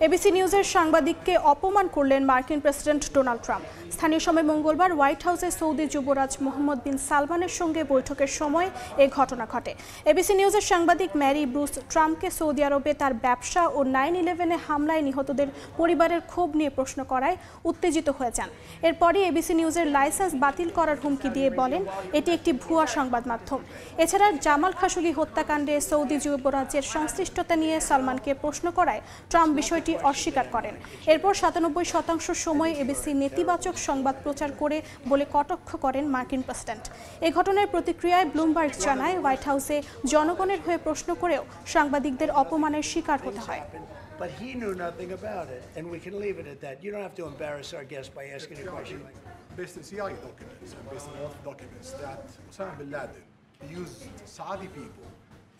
এবিসি নিউজের সাংবাদিককে অপমান করলেন মার্কিন প্রেসিডেন্ট ডোনাল্ড ট্রাম্প। স্থানীয় সময় মঙ্গলবার হোয়াইট হাউসে সৌদি যুবরাজ মোহাম্মদ বিন সালমানের সঙ্গে বৈঠকের সময় এই ঘটনা ঘটে। এবিসি নিউজের সাংবাদিক ম্যারি ব্রুস ট্রাম্পকে সৌদি আরবে তার ব্যবসা ও 9/11 হামলায় নিহতদের পরিবারের ক্ষোভ নিয়ে প্রশ্ন করায় উত্তেজিত হয়ে যান। এরপরই এবিসি নিউজের লাইসেন্স বাতিল করার হুমকি দিয়ে বলেন এটি একটি ভুয়া সংবাদ মাধ্যম। এছাড়া জামাল খাশোগি হত্যাকাণ্ডে সৌদি যুবরাজের সংশ্লিষ্টতা নিয়ে সালমানকে প্রশ্ন করায় ট্রাম্প বিষয়টি অস্বীকার করেন। এরপর 97% সময় এবিসি নেতিবাচক সংবাদ প্রচার করে বলে কটাক্ষ করেন মার্কিন প্রেসিডেন্ট। এই ঘটনার প্রতিক্রিয়ায় ব্লুমবার্গ জানায় হোয়াইট হাউসে জনগণের হয়ে প্রশ্ন করেও সাংবাদিকদের অপমানের শিকার হতে হয়। But he knew nothing about it, and we can leave it at that. You don't have to embarrass our guest by asking a question. Based on CIA documents and based on a lot of documents that Osama bin Laden used Saudi people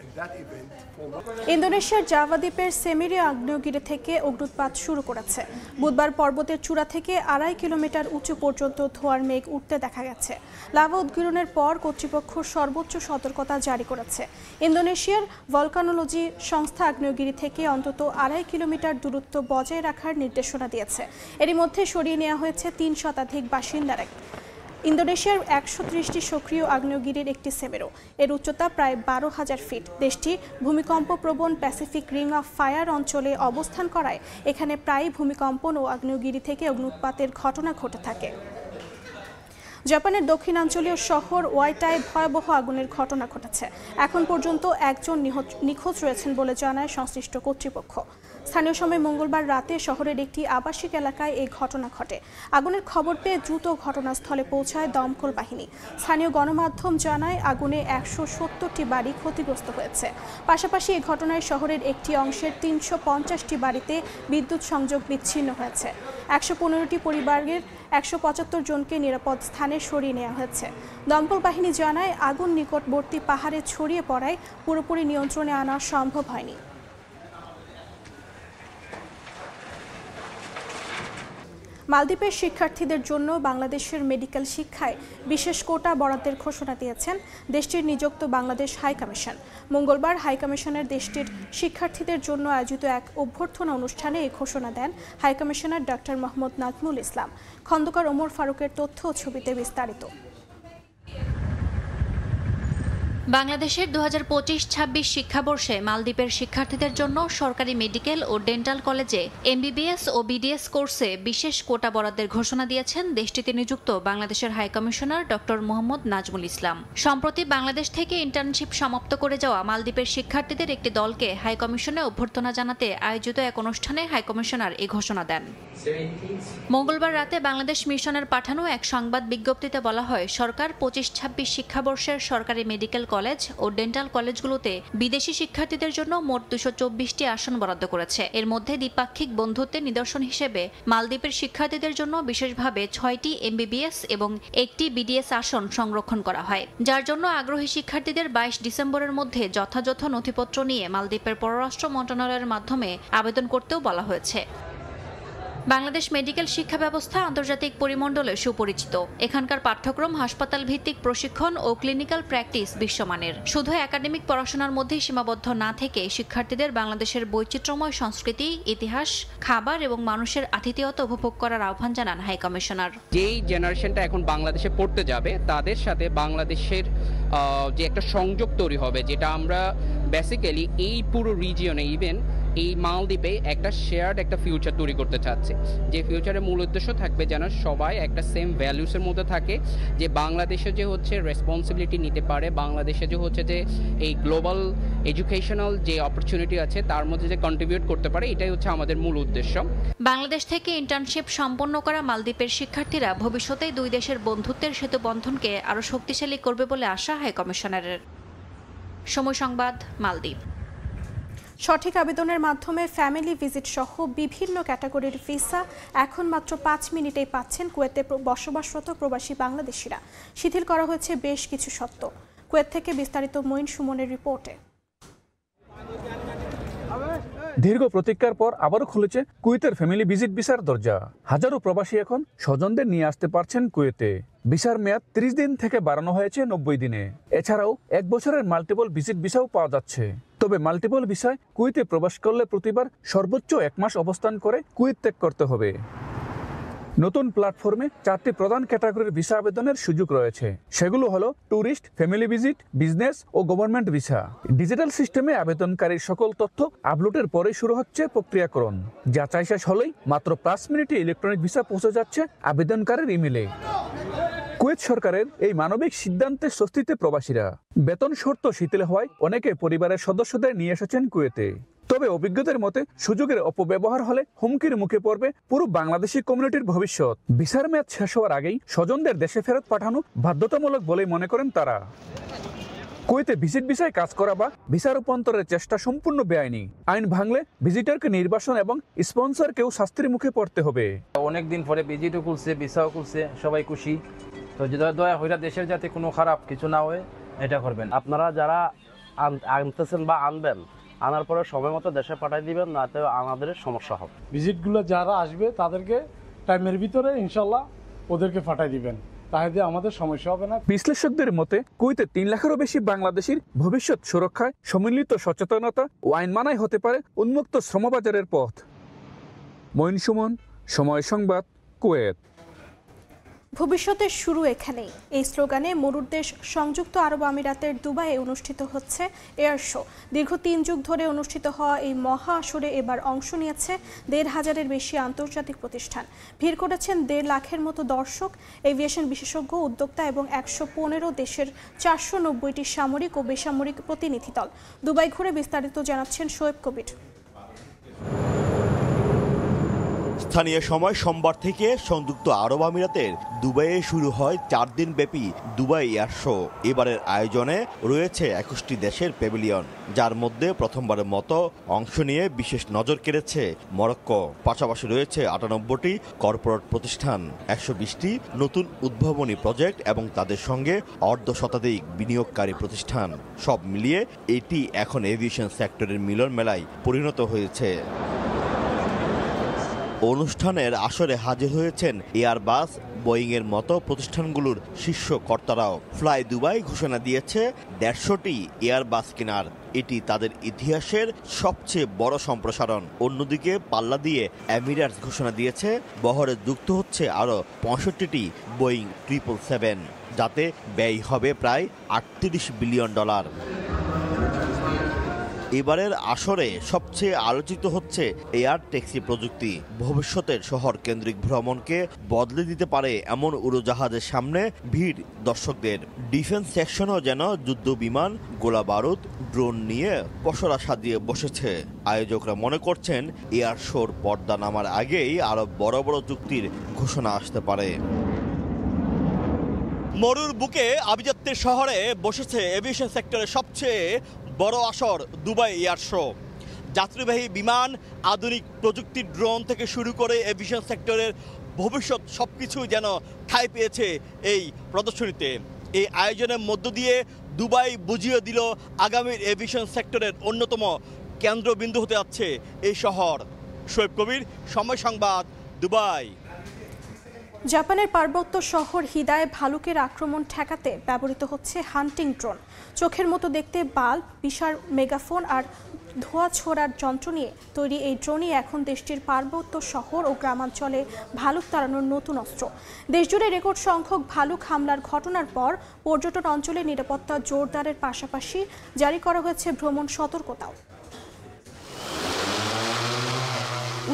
in that event for ইন্দোনেশিয়ার Java দ্বীপের সেমিরি আগ্নেয়গিরি থেকে অগ্নুৎপাত শুরু করেছে। বুধবার পর্বতের চূড়া থেকে 2.5 কিলোমিটার উঁচু পর্যন্ত ধোঁয়ার মেঘ উঠতে দেখা গেছে। লাভা উদ্গীরণের পর কর্তৃপক্ষ সর্বোচ্চ সতর্কতা জারি করেছে। ইন্দোনেশিয়ার ভলকানোলজি সংস্থা আগ্নেয়গিরি থেকে অন্তত 2.5 কিলোমিটার দূরত্ব বজায় রাখার নির্দেশনা দিয়েছে। এরই মধ্যে সরিয়ে নেওয়া হয়েছে 3 শতাধিক বাসিন্দারা। ইন্দোনেশিয়ার 130টি সক্রিয় আগ্নেয়গিরির একটি সেমেরো, এর উচ্চতা প্রায় 12,000 ফিট। দেশটি ভূমিকম্পপ্রবণ প্যাসিফিক রিং অফ ফায়ার অঞ্চলে অবস্থান করায় এখানে প্রায়ই ভূমিকম্পন ও আগ্নেয়গিরি থেকে অগ্নুৎপাতের ঘটনা ঘটে থাকে। জাপানের দক্ষিণাঞ্চলীয় শহর ওয়াইটায় ভয়াবহ আগুনের ঘটনা ঘটেছে। এখন পর্যন্ত একজন নিখোঁজ রয়েছেন বলে জানায় সংশ্লিষ্ট কর্তৃপক্ষ। স্থানীয় সময় মঙ্গলবার রাতে শহরের একটি আবাসিক এলাকায় এই ঘটনা ঘটে। আগুনের খবর পেয়ে দ্রুত ঘটনাস্থলে পৌঁছায় দমকল বাহিনী। স্থানীয় গণমাধ্যম জানায় আগুনে 170টি বাড়ি ক্ষতিগ্রস্ত হয়েছে। পাশাপাশি এই ঘটনায় শহরের একটি অংশের 350টি বাড়িতে বিদ্যুৎ সংযোগ বিচ্ছিন্ন হয়েছে। 115টি পরিবারের 175 জনকে নিরাপদ স্থানে সরিয়ে নেওয়া হয়েছে। দমকল বাহিনী জানায় আগুন নিকটবর্তী পাহাড়ে ছড়িয়ে পড়ায় পুরোপুরি নিয়ন্ত্রণে আনা সম্ভব হয়নি। মালদ্বীপের শিক্ষার্থীদের জন্য বাংলাদেশের মেডিকেল শিক্ষায় বিশেষ কোটা বরাদ্দের ঘোষণা দিয়েছেন দেশটির নিযুক্ত বাংলাদেশ হাইকমিশন। মঙ্গলবার হাইকমিশনের দেশটির শিক্ষার্থীদের জন্য আয়োজিত এক অভ্যর্থনা অনুষ্ঠানে এই ঘোষণা দেন হাইকমিশনার ডক্টর মোহাম্মদ নাজমুল ইসলাম। খন্দকার ওমর ফারুকের তথ্য ও ছবিতে বিস্তারিত। বাংলাদেশের 2025-26 শিক্ষাবর্ষে মালদ্বীপের শিক্ষার্থীদের জন্য সরকারি মেডিকেল ও ডেন্টাল কলেজে MBBS ও BDS কোর্সে বিশেষ কোটা বরাদ্দের ঘোষণা দিয়েছেন দেশটিতে নিযুক্ত বাংলাদেশের হাইকমিশনার ডক্টর মোহাম্মদ নাজমুল ইসলাম। সম্প্রতি বাংলাদেশ থেকে ইন্টার্নশিপ সমাপ্ত করে যাওয়া মালদ্বীপের শিক্ষার্থীদের একটি দলকে হাইকমিশনে অভ্যর্থনা জানাতে আয়োজিত এক অনুষ্ঠানে হাইকমিশনার এই ঘোষণা দেন। মঙ্গলবার রাতে বাংলাদেশ মিশনের পাঠানো এক সংবাদ বিজ্ঞপ্তিতে বলা হয়, সরকার 25-26 শিক্ষাবর্ষের সরকারি মেডিকেল কলেজ ও ডেন্টাল কলেজগুলোতে বিদেশি শিক্ষার্থীদের জন্য মোট 224টি আসন বরাদ্দ করেছে। এর মধ্যে দ্বিপাক্ষিক বন্ধুত্বের নিদর্শন হিসেবে মালদ্বীপের শিক্ষার্থীদের জন্য বিশেষভাবে 6টি MBBS এবং 1টি BDS আসন সংরক্ষণ করা হয়, যার জন্য আগ্রহী শিক্ষার্থীদের 22 ডিসেম্বরের মধ্যে যথাযথ নথিপত্র নিয়ে মালদ্বীপের পররাষ্ট্র মন্ত্রণালয়ের মাধ্যমে আবেদন করতেও বলা হয়েছে। বাংলাদেশ মেডিকেল শিক্ষা ব্যবস্থা আন্তর্জাতিক পরিমণ্ডলে সুপরিচিত। এখানকার পাঠ্যক্রম হাসপাতাল ভিত্তিক প্রশিক্ষণ ও ক্লিনিক্যাল প্র্যাকটিস বিশ্বমানের। শুধু একাডেমিক পড়াশোনার মধ্যেই সীমাবদ্ধ না থেকে শিক্ষার্থীদের বাংলাদেশের বৈচিত্র্যময় সংস্কৃতি, ইতিহাস, খাবার এবং মানুষের আতিথেয়তা উপভোগ করার আহ্বান জানান হাইকমিশনার। যেই জেনারেশনটা এখন বাংলাদেশে পড়তে যাবে তাদের সাথে বাংলাদেশের যে একটা সংযোগ তৈরি হবে, যেটা আমরা বেসিক্যালি এই পুরো রিজিয়নে ইভেন এই মালদ্বীপে একটা শেয়ার্ড একটা ফিউচার তৈরি করতে চাচ্ছে, যে ফিউচারের মূল উদ্দেশ্য থাকবে যেন সবাই একটা সেম ভ্যালুসের মধ্যে থাকে, যে বাংলাদেশে যে হচ্ছে রেসপন্সিবিলিটি নিতে পারে, বাংলাদেশে যে হচ্ছে যে এই গ্লোবাল এডুকেশনাল যে অপরচুনিটি আছে তার মধ্যে যে কন্ট্রিবিউট করতে পারে, এটাই হচ্ছে আমাদের মূল উদ্দেশ্য। বাংলাদেশ থেকে ইন্টার্নশিপ সম্পন্ন করা মালদ্বীপের শিক্ষার্থীরা ভবিষ্যতে দুই দেশের বন্ধুত্বের সেতু বন্ধনকে আরও শক্তিশালী করবে বলে আশা হাইকমিশনারের। সময় সংবাদ, মালদ্বীপ। সঠিক আবেদনের মাধ্যমে ফ্যামিলি ভিজিট সহ বিভিন্ন ক্যাটাগরির ভিসা এখন মাত্র 5 মিনিটেই পাচ্ছেন কুয়েতে বসবাসরত প্রবাসী বাংলাদেশিরা। শিথিল করা হয়েছে বেশ কিছু শর্ত। কুয়েত থেকে বিস্তারিত মঈন সুমনের রিপোর্টে। দীর্ঘ প্রতীক্ষার পর আবারও খুলেছে কুয়েতের ফ্যামিলি ভিজিট ভিসার দরজা। হাজারো প্রবাসী এখন স্বজনদের নিয়ে আসতে পারছেন কুয়েতে। ভিসার মেয়াদ 30 দিন থেকে বাড়ানো হয়েছে 90 দিনে। এছাড়াও 1 বছরের মাল্টিপল ভিজিট ভিসাও পাওয়া যাচ্ছে। তবে মাল্টিপল ভিসায় কুয়েতে প্রবেশ করলে প্রতিবার সর্বোচ্চ 1 মাস অবস্থান করে কুয়েত ত্যাগ করতে হবে। নতুন প্ল্যাটফর্মে 4টি প্রধান ক্যাটাগরির ভিসা আবেদনের সুযোগ রয়েছে। সেগুলো হলো ট্যুরিস্ট, ফ্যামিলি ভিজিট, বিজনেস ও গভর্নমেন্ট ভিসা। ডিজিটাল সিস্টেমে আবেদনকারীর সকল তথ্য আপলোডের পরেই শুরু হচ্ছে প্রক্রিয়াকরণ। যাচাই শেষ হলেই মাত্র 5 মিনিটে ইলেকট্রনিক ভিসা পৌঁছে যাচ্ছে আবেদনকারীর ইমেলে। কুয়েত সরকারের এই মানবিক সিদ্ধান্তে স্বস্তিতে প্রবাসীরা। বেতন শর্ত শিথিল হওয়ায় অনেকে পরিবারের সদস্যদের নিয়ে এসেছেন কুয়েতে। তবে অভিজ্ঞতার মতে সুযোগের অপব্যবহার হলে হুমকির মুখে পড়বে পুরো বাংলাদেশি কমিউনিটির ভবিষ্যৎ। ভিসার মেয়াদ শেষ হওয়ার আগেই স্বজনদের দেশে ফেরত পাঠানো বাধ্যতামূলক বলেই মনে করেন তারা। কুয়েতে ভিজিট ভিসায় কাজ করা বা ভিসা রূপান্তরের চেষ্টা সম্পূর্ণ বেআইনি। আইন ভাঙলে ভিজিটরকে নির্বাসন এবং স্পন্সরকেও শাস্তির মুখে পড়তে হবে। অনেকদিন পরে ভিজিটও খুলছে, ভিসাও খুলছে, সবাই খুশি। তো দয়া হইরা দেশের যাতে কোনো খারাপ কিছু না হয় এটা করবেন। আপনারা যারা আনতেছেন বা আনবেন, আনার পরে সময় মতো দেশে পাঠিয়ে দিবেন, না তো আমাদের সমস্যা হবে। ভিজিটগুলো যারা আসবে তাদেরকে টাইমের ভিতরে ইনশাল্লাহ ওদেরকে পাঠিয়ে দিবেন, তাহলে আমাদের সমস্যা হবে না। বিশ্লেষকদের মতে কুয়েতে 3 লাখেরও বেশি বাংলাদেশির ভবিষ্যৎ সুরক্ষায় সম্মিলিত সচেতনতা ও আইন মানাই হতে পারে উন্মুক্ত শ্রমবাজারের পথ। মঈন সুমন, সময় সংবাদ, কুয়েত। ভবিষ্যতের শুরু এখানেই, এই স্লোগানে মরুর দেশ সংযুক্ত আরব আমিরাতের দুবাইয়ে অনুষ্ঠিত হচ্ছে এয়ার শো। দীর্ঘ 3 যুগ ধরে অনুষ্ঠিত হওয়া এই মহা আসরে এবার অংশ নিয়েছে 1,500-এর বেশি আন্তর্জাতিক প্রতিষ্ঠান। ভিড় করেছেন 1.5 লাখের মতো দর্শক, এভিয়েশন বিশেষজ্ঞ, উদ্যোক্তা এবং 115 দেশের 490টি সামরিক ও বেসামরিক প্রতিনিধি দল। দুবাই ঘুরে বিস্তারিত জানাচ্ছেন শোয়েব কবির। স্থানীয় সময় সোমবার থেকে সংযুক্ত আরব আমিরাতের দুবাইয়ে শুরু হয় 4 দিন ব্যাপী দুবাই এয়ার শো। এবারের আয়োজনে রয়েছে 21টি দেশের প্যাভিলিয়ন, যার মধ্যে প্রথমবারের মতো অংশ নিয়ে বিশেষ নজর কেড়েছে মরক্কো। পাশাপাশি রয়েছে 98টি কর্পোরেট প্রতিষ্ঠান, 120টি নতুন উদ্ভাবনী প্রজেক্ট এবং তাদের সঙ্গে অর্ধশতাধিক বিনিয়োগকারী প্রতিষ্ঠান। সব মিলিয়ে এটি এখন এভিয়েশন সেক্টরের মিলন মেলায় পরিণত হয়েছে। অনুষ্ঠানের আসরে হাজির হয়েছেন এয়ারবাস, বোয়িংয়ের মতো প্রতিষ্ঠানগুলোর শীর্ষ কর্তারাও। ফ্লাই দুবাই ঘোষণা দিয়েছে ১৫০টি এয়ারবাস কেনার। এটি তাদের ইতিহাসের সবচেয়ে বড় সম্প্রসারণ। অন্যদিকে পাল্লা দিয়ে এমিরেটস ঘোষণা দিয়েছে বহরে যুক্ত হচ্ছে আরও ৬৫টি বোয়িং 777, যাতে ব্যয় হবে প্রায় $৩৮ বিলিয়ন। এবারের আসরে সবচেয়ে আলোচিত হচ্ছে এয়ার ট্যাক্সি প্রযুক্তি। ভবিষ্যতের শহর কেন্দ্রিক ভ্রমণকে বদলে দিতে পারে এমন উড়োজাহাজের সামনে ভিড় দর্শকদের। ডিফেন্স সেকশনও যেন যুদ্ধ বিমান, গোলা বারুদ, ড্রোন নিয়ে পসরা সাজিয়ে বসেছে। আয়োজকরা মনে করছেন এয়ার শোর পর্দা নামার আগেই আরো বড় বড় চুক্তির ঘোষণা আসতে পারে। মরুর বুকে আভিজাত্যের শহরে বসেছে এভিয়েশন সেক্টরের সবচেয়ে বড় আসর দুবাই এয়ার শো। যাত্রীবাহী বিমান, আধুনিক প্রযুক্তির ড্রোন থেকে শুরু করে এভিয়েশন সেক্টরের ভবিষ্যৎ সবকিছুই যেন ঠাঁই পেয়েছে এই প্রদর্শনীতে। এই আয়োজনের মধ্য দিয়ে দুবাই বুঝিয়ে দিল আগামীর এভিয়েশন সেক্টরের অন্যতম কেন্দ্রবিন্দু হতে যাচ্ছে এই শহর। শোয়েব কবির, সময় সংবাদ, দুবাই। জাপানের পার্বত্য শহর হিদায় ভালুকের আক্রমণ ঠেকাতে ব্যবহৃত হচ্ছে হান্টিং ড্রোন। চোখের মতো দেখতে বাল্ব, বিশাল মেগাফোন আর ধোঁয়া ছোড়ার যন্ত্র নিয়ে তৈরি এই ড্রোনই এখন দেশটির পার্বত্য শহর ও গ্রামাঞ্চলে ভালুক তাড়ানোর নতুন অস্ত্র। দেশজুড়ে রেকর্ড সংখ্যক ভালুক হামলার ঘটনার পর পর্যটন অঞ্চলে নিরাপত্তা জোরদারের পাশাপাশি জারি করা হয়েছে ভ্রমণ সতর্কতাও।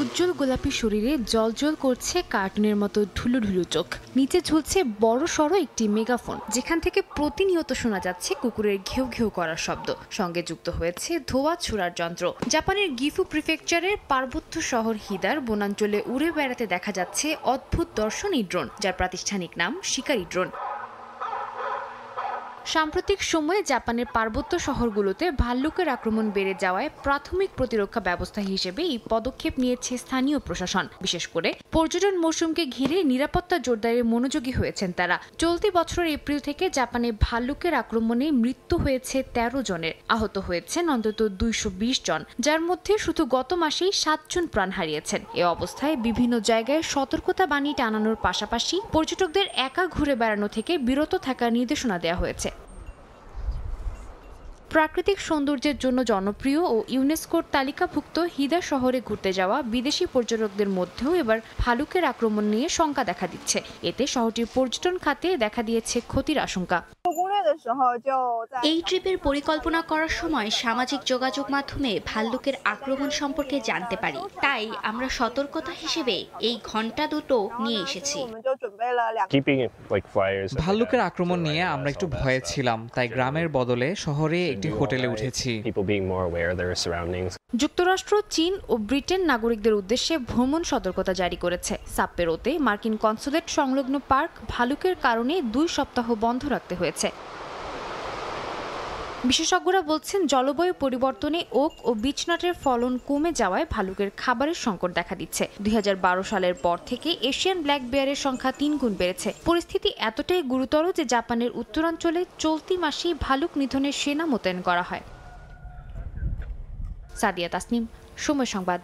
উজ্জ্বল গোলাপি শরীরে জলজল করছে কার্টুনের মতো ঢুলু ঢুলু চোখ। নিচে ঝুলছে বড় সড়ো একটি মেগাফোন, যেখান থেকে প্রতিনিয়ত শোনা যাচ্ছে কুকুরের ঘেউ ঘেউ করার শব্দ। সঙ্গে যুক্ত হয়েছে ধোঁয়া ছোড়ার যন্ত্র। জাপানের গিফু প্রিফেকচারের পার্বত্য শহর হিদার বনাঞ্চলে উড়ে বেড়াতে দেখা যাচ্ছে অদ্ভুত দর্শনী ড্রোন, যার প্রাতিষ্ঠানিক নাম শিকারি ড্রোন। সাম্প্রতিক সময়ে জাপানের পার্বত্য শহরগুলোতে ভাল্লুকের আক্রমণ বেড়ে যাওয়ায় প্রাথমিক প্রতিরক্ষা ব্যবস্থা হিসেবে এই পদক্ষেপ নিয়েছে স্থানীয় প্রশাসন। বিশেষ করে পর্যটন মৌসুমকে ঘিরে নিরাপত্তা জোরদারে মনোযোগী হয়েছেন তারা। চলতি বছরের এপ্রিল থেকে জাপানে ভাল্লুকের আক্রমণে মৃত্যু হয়েছে 13 জনের, আহত হয়েছেন অন্তত 220 জন, যার মধ্যে শুধু গত মাসেই 7 জন প্রাণ হারিয়েছেন। এ অবস্থায় বিভিন্ন জায়গায় সতর্কতা বাণী টানানোর পাশাপাশি পর্যটকদের একা ঘুরে বেড়ানো থেকে বিরত থাকার নির্দেশনা দেওয়া হয়েছে। প্রাকৃতিক সৌন্দর্যের জন্য জনপ্রিয় ও ইউনেস্কোর তালিকাভুক্ত হিদা শহরে ঘুরতে যাওয়া বিদেশি পর্যটকদের মধ্যেও এবার ভালুকের আক্রমণ নিয়ে শঙ্কা দেখা দিচ্ছে। এতে শহরটির পর্যটন খাতে দেখা দিয়েছে ক্ষতির আশঙ্কা। এই ট্রিপের পরিকল্পনা করার সময় সামাজিক যোগাযোগ মাধ্যমে ভাল্লুকের আক্রমণ সম্পর্কে জানতে পারি, তাই আমরা সতর্কতা হিসেবে এই ঘন্টা দুটো নিয়ে এসেছি। ভাল্লুকের আক্রমণ নিয়ে আমরা একটু ভয়ে ছিলাম, তাই গ্রামের বদলে শহরে একটি হোটেলে উঠেছি। যুক্তরাষ্ট্র, চীন ও ব্রিটেন নাগরিকদের উদ্দেশ্যে ভ্রমণ সতর্কতা জারি করেছে। সাপ্পেরোতে মার্কিন কনসুলেট সংলগ্ন পার্ক ভালুকের কারণে 2 সপ্তাহ বন্ধ রাখতে হয়েছে। বিশেষজ্ঞরা বলছেন, জলবায়ু পরিবর্তনে ওক ও বিচনাটের ফলন কমে যাওয়ায় ভালুকের খাবারের সংকট দেখা দিচ্ছে। 2012 সালের পর থেকে এশিয়ান ব্ল্যাক বেয়ারের সংখ্যা 3 গুণ বেড়েছে। পরিস্থিতি এতটাই গুরুতর যে জাপানের উত্তরাঞ্চলে চলতি মাসেই ভালুক নিধনের সেনা মোতায়েন করা হয়। সাদিয়া তাসনিম, সময় সংবাদ।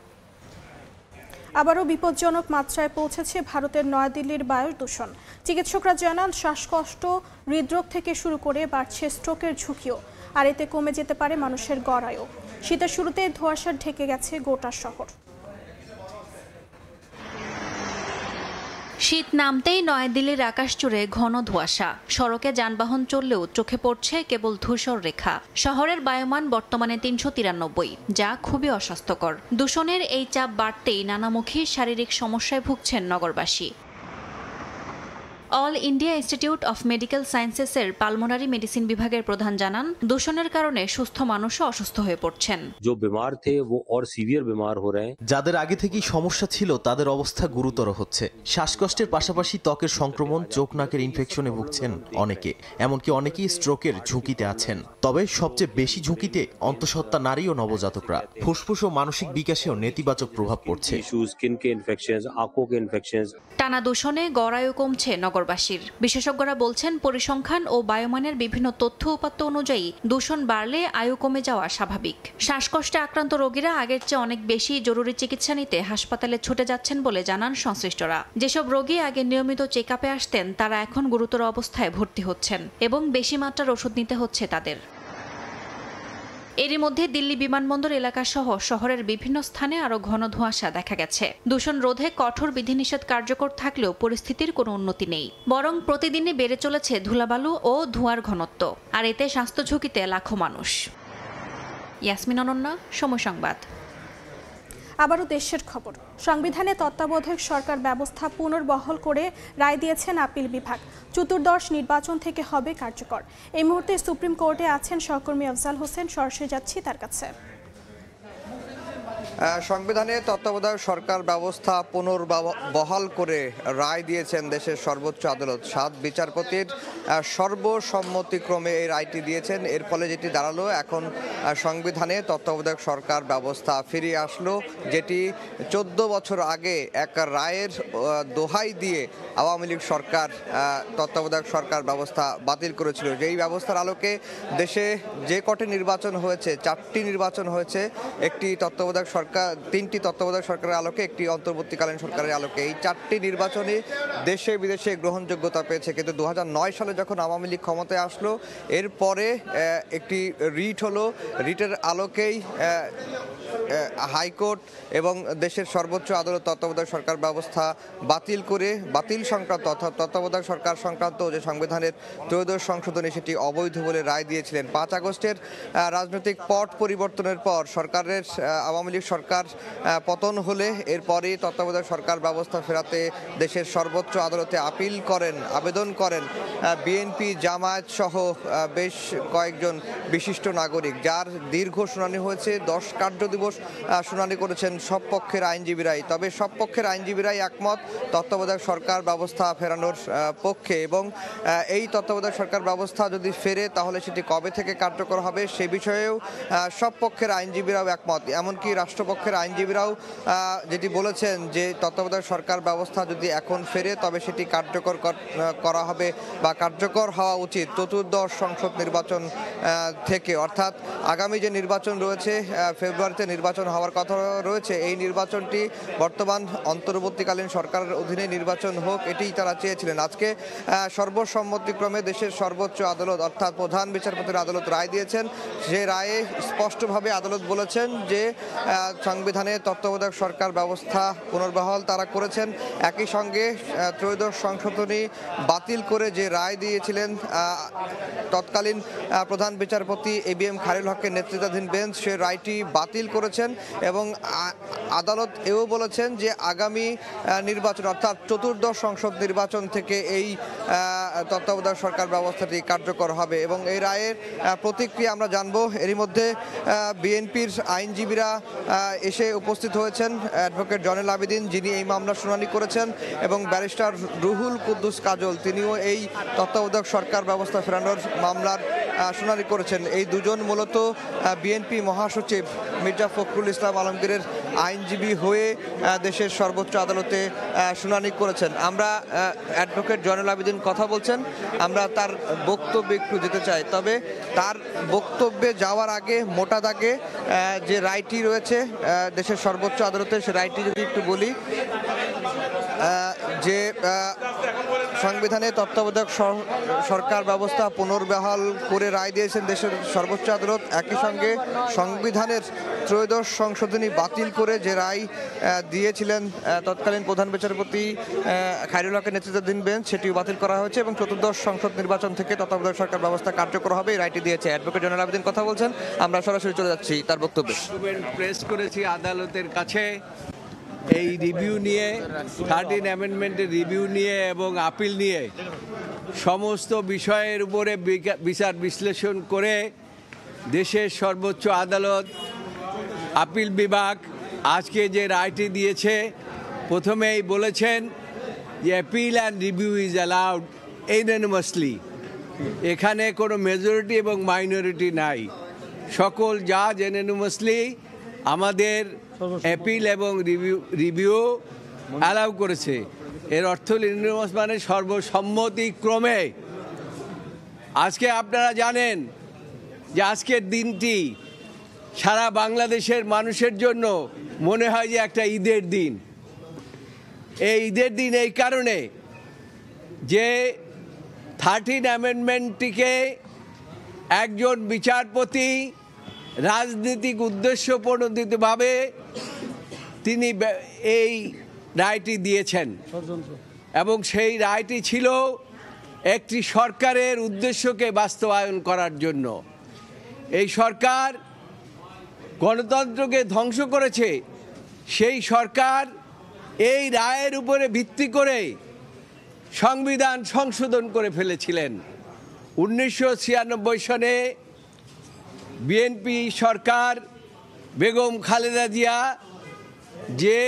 আবারও বিপজ্জনক মাত্রায় পৌঁছেছে ভারতের নয়াদিল্লির বায়ু দূষণ। চিকিৎসকরা জানান, শ্বাসকষ্ট, হৃদরোগ থেকে শুরু করে বাড়ছে স্ট্রোকের ঝুঁকিও, আর এতে কমে যেতে পারে মানুষের গড়ায়ও। শীতের শুরুতে ধোঁয়াশা ঢেকে গেছে গোটা শহর। শীত নামতেই নয়াদিল্লির আকাশ জুড়ে ঘন ধোঁয়াশা। সড়কে যানবাহন চললেও চোখে পড়ছে কেবল ধূসর রেখা। শহরের বায়ুমান বর্তমানে 393, যা খুবই অস্বাস্থ্যকর। দূষণের এই চাপ বাড়তেই নানামুখী শারীরিক সমস্যায় ভুগছেন নগরবাসী। All India institute of medical সায়েন্সেসের পালমোনারি মেডিসিন বিভাগের প্রধান জানান, দূষণের কারণে সুস্থ মানুষও অসুস্থ হয়ে পড়ছেন। যাদের আগে থেকেই সমস্যা ছিল তাদের অবস্থা গুরুতর হচ্ছে। শ্বাসকষ্টের পাশাপাশি ত্বকের সংক্রমণ, চোখ নাকের ইনফেকশনে ভুগছেন অনেকে, এমনকি অনেকেই স্ট্রোকের ঝুঁকিতে আছেন। তবে সবচেয়ে বেশি ঝুঁকিতে অন্তঃসত্ত্বা নারী ও নবজাতকরা। ফুসফুস ও মানসিক বিকাশেও নেতিবাচক প্রভাব পড়ছে। টানা দূষণে গড়ায়ু কমছে নগর নগরবাসীর। বিশেষজ্ঞরা বলছেন, পরিসংখ্যান ও বায়ুমানের বিভিন্ন তথ্য উপাত্ত অনুযায়ী দূষণ বাড়লে আয়ু কমে যাওয়া স্বাভাবিক। শ্বাসকষ্টে আক্রান্ত রোগীরা আগের চেয়ে অনেক বেশি জরুরি চিকিৎসা নিতে হাসপাতালে ছুটে যাচ্ছেন বলে জানান সংশ্লিষ্টরা। যেসব রোগী আগে নিয়মিত চেকআপে আসতেন তারা এখন গুরুতর অবস্থায় ভর্তি হচ্ছেন এবং বেশি মাত্রার ওষুধ নিতে হচ্ছে তাদের। এরই মধ্যে দিল্লি বিমানবন্দর এলাকা সহ শহরের বিভিন্ন স্থানে আরও ঘন ধোঁয়াশা দেখা গেছে। দূষণ রোধে কঠোর বিধিনিষেধ কার্যকর থাকলেও পরিস্থিতির কোনো উন্নতি নেই, বরং প্রতিদিনই বেড়ে চলেছে ধুলাবালু ও ধোঁয়ার ঘনত্ব, আর এতে স্বাস্থ্য ঝুঁকিতে লাখো মানুষ। ইয়াসমিন অনন্যা, সময় সংবাদ। আবারও দেশের খবর। সংবিধানে তত্ত্বাবধায়ক সরকার ব্যবস্থা পুনর্বহাল করে রায় দিয়েছেন আপিল বিভাগ। চতুর্দশ নির্বাচন থেকে হবে কার্যকর। এই মুহূর্তে সুপ্রিম কোর্টে আছেন সহকর্মী আফজাল হোসেন, সরাসরি যাচ্ছি তার কাছে। সংবিধানে তত্ত্বাবধায়ক সরকার ব্যবস্থা পুনর্বহাল করে রায় দিয়েছেন দেশের সর্বোচ্চ আদালত। 7 বিচারপতির সর্বসম্মতিক্রমে এই রায়টি দিয়েছেন। এর ফলে যেটি দাঁড়ালো, এখন সংবিধানে তত্ত্বাবধায়ক সরকার ব্যবস্থা ফিরিয়ে আসলো, যেটি 14 বছর আগে এক রায়ের দোহাই দিয়ে আওয়ামী লীগ সরকার তত্ত্বাবধায়ক সরকার ব্যবস্থা বাতিল করেছিল। যেই ব্যবস্থার আলোকে দেশে যে কটি নির্বাচন হয়েছে, 4টি নির্বাচন হয়েছে, একটি তত্ত্বাবধায়ক সরকার, 3টি তত্ত্বাবধায়ক সরকারের আলোকে, একটি অন্তর্বর্তীকালীন সরকারের আলোকে। এই 4টি নির্বাচনে দেশে বিদেশে গ্রহণযোগ্যতা পেয়েছে। কিন্তু 2009 সালে যখন আওয়ামী লীগ ক্ষমতায় আসলো, এরপরে একটি রিট হলো। রিটের আলোকেই হাইকোর্ট এবং দেশের সর্বোচ্চ আদালত তত্ত্বাবধায়ক সরকার ব্যবস্থা বাতিল করে সংক্রান্ত অর্থাৎ তত্ত্বাবধায়ক সরকার সংক্রান্ত যে সংবিধানের 13শ সংশোধনী সেটি অবৈধ বলে রায় দিয়েছিলেন। 5 আগস্টের রাজনৈতিক পট পরিবর্তনের পর সরকারের আওয়ামী লীগ সরকার পতন হলে এরপরে তত্ত্বাবধায়ক সরকার ব্যবস্থা ফেরাতে দেশের সর্বোচ্চ আদালতে আবেদন করেন বিএনপি, জামায়াত সহ বেশ কয়েকজন বিশিষ্ট নাগরিক, যার দীর্ঘ শুনানি হয়েছে। 10 কার্য দিবস শুনানি করেছেন সব পক্ষের আইনজীবীরাই। তবে সব পক্ষের আইনজীবীরাই একমত তত্ত্বাবধায়ক সরকার ব্যবস্থা ফেরানোর পক্ষে, এবং এই তত্ত্বাবধায়ক সরকার ব্যবস্থা যদি ফেরে তাহলে সেটি কবে থেকে কার্যকর হবে সে বিষয়েও সব পক্ষের আইনজীবীরাও একমত। এমনকি রাষ্ট্রপক্ষের আইনজীবীরাও যেটি বলেছেন যে তত্ত্বাবধায়ক সরকার ব্যবস্থা যদি এখন ফেরে তবে সেটি কার্যকর করা হবে বা কার্যকর হওয়া উচিত চতুর্দশ সংসদ নির্বাচন থেকে। অর্থাৎ আগামী যে নির্বাচন রয়েছে, ফেব্রুয়ারিতে নির্বাচন হওয়ার কথা রয়েছে, এই নির্বাচনটি বর্তমান অন্তর্বর্তীকালীন সরকারের অধীনে নির্বাচন হোক, এটিই তারা চেয়েছিলেন। আজকে সর্বসম্মতিক্রমে দেশের সর্বোচ্চ আদালত অর্থাৎ প্রধান বিচারপতির আদালত রায় দিয়েছেন। যে রায়ে স্পষ্টভাবে আদালত বলেছেন যে সংবিধানে তত্ত্বাবধায়ক সরকার ব্যবস্থা পুনর্বহাল তারা করেছেন। একই সঙ্গে 13শ সংশোধনী বাতিল করে যে রায় দিয়েছিলেন তৎকালীন প্রধান বিচারপতি ABM খায়রুল হকের নেতৃত্বাধীন বেঞ্চ, সে রায়টি বাতিল করেছেন এবং আদালত এও বলেছেন যে আগামী নির্বাচন অর্থাৎ চতুর্দশ সংসদ নির্বাচন থেকে এই তত্ত্বাবধায়ক সরকার ব্যবস্থাটি কার্যকর হবে। এবং এই রায়ের প্রতিক্রিয়া আমরা জানবো। এরই মধ্যে বিএনপির আইনজীবীরা এসে উপস্থিত হয়েছেন। অ্যাডভোকেট জয়নুল আবেদিন, যিনি এই মামলার শুনানি করেছেন, এবং ব্যারিস্টার রুহুল কুদ্দুস কাজল, তিনিও এই তত্ত্বাবধায়ক সরকার ব্যবস্থা ফেরানোর মামলার শুনানি করেছেন। এই দুজন মূলত বিএনপি মহাসচিব মির্জা ফখরুল ইসলাম আলমগীরের আইনজীবী হয়ে দেশের সর্বোচ্চ আদালতে শুনানি করেছেন। আমরা অ্যাডভোকেট জয়নুল আবেদিন কথা বলছেন, আমরা তার বক্তব্যে একটু যেতে চাই। তবে তার বক্তব্যে যাওয়ার আগে মোটা দাগে যে রায়টি রয়েছে দেশের সর্বোচ্চ আদালতে, সে রায়টি যদি একটু বলি, যে সংবিধানে তত্ত্বাবধায়ক সরকার ব্যবস্থা পুনর্বহাল করে রায় দিয়েছেন দেশের সর্বোচ্চ আদালত। একই সঙ্গে সংবিধানের 13শ সংশোধনী বাতিল করে যে রায় দিয়েছিলেন তৎকালীন প্রধান বিচারপতি খায়রুল হকের নেতৃত্বাধীন বেঞ্চ, সেটিও বাতিল করা হয়েছে এবং চতুর্দশ সংসদ নির্বাচন থেকে তত্ত্বাবধায়ক সরকার ব্যবস্থা কার্যকর হবে, এই রায়টি দিয়েছে। অ্যাডভোকেট জয়নুল আবেদিন কথা বলছেন, আমরা সরাসরি চলে যাচ্ছি তার বক্তব্যে। প্রেস করেছি আদালতের কাছে এই রিভিউ নিয়ে, 13 অ্যামেন্ডমেন্টের রিভিউ নিয়ে এবং আপিল নিয়ে সমস্ত বিষয়ের উপরে বিচার বিশ্লেষণ করে দেশের সর্বোচ্চ আদালত আপিল বিভাগ আজকে যে রায়টি দিয়েছে, প্রথমেই বলেছেন যে appeal and review is allowed unanimously. এখানে কোনো মেজরিটি এবং মাইনরিটি নাই, সকল জাজ ইউনানিমাসলি আমাদের অ্যাপিল এবং রিভিউ অ্যালাউ করেছে। এর অর্থ ইউনানিমাস মানে সর্বসম্মতিক্রমে। আজকে আপনারা জানেন যে আজকের দিনটি সারা বাংলাদেশের মানুষের জন্য মনে হয় যে একটা ঈদের দিন। এই ঈদের দিন এই কারণে যে 13 অ্যামেন্ডমেন্টটিকে একজন বিচারপতি রাজনৈতিক উদ্দেশ্যপ্রণোদিতভাবে তিনি এই রায়টি দিয়েছেন এবং সেই রায়টি ছিল একটি সরকারের উদ্দেশ্যকে বাস্তবায়ন করার জন্য। এই সরকার গণতন্ত্রকে ধ্বংস করেছে, সেই সরকার এই রায়ের উপরে ভিত্তি করে সংবিধান সংশোধন করে ফেলেছিলেন। 1996 সনে বিএনপি সরকার বেগম খালেদা জিয়া যে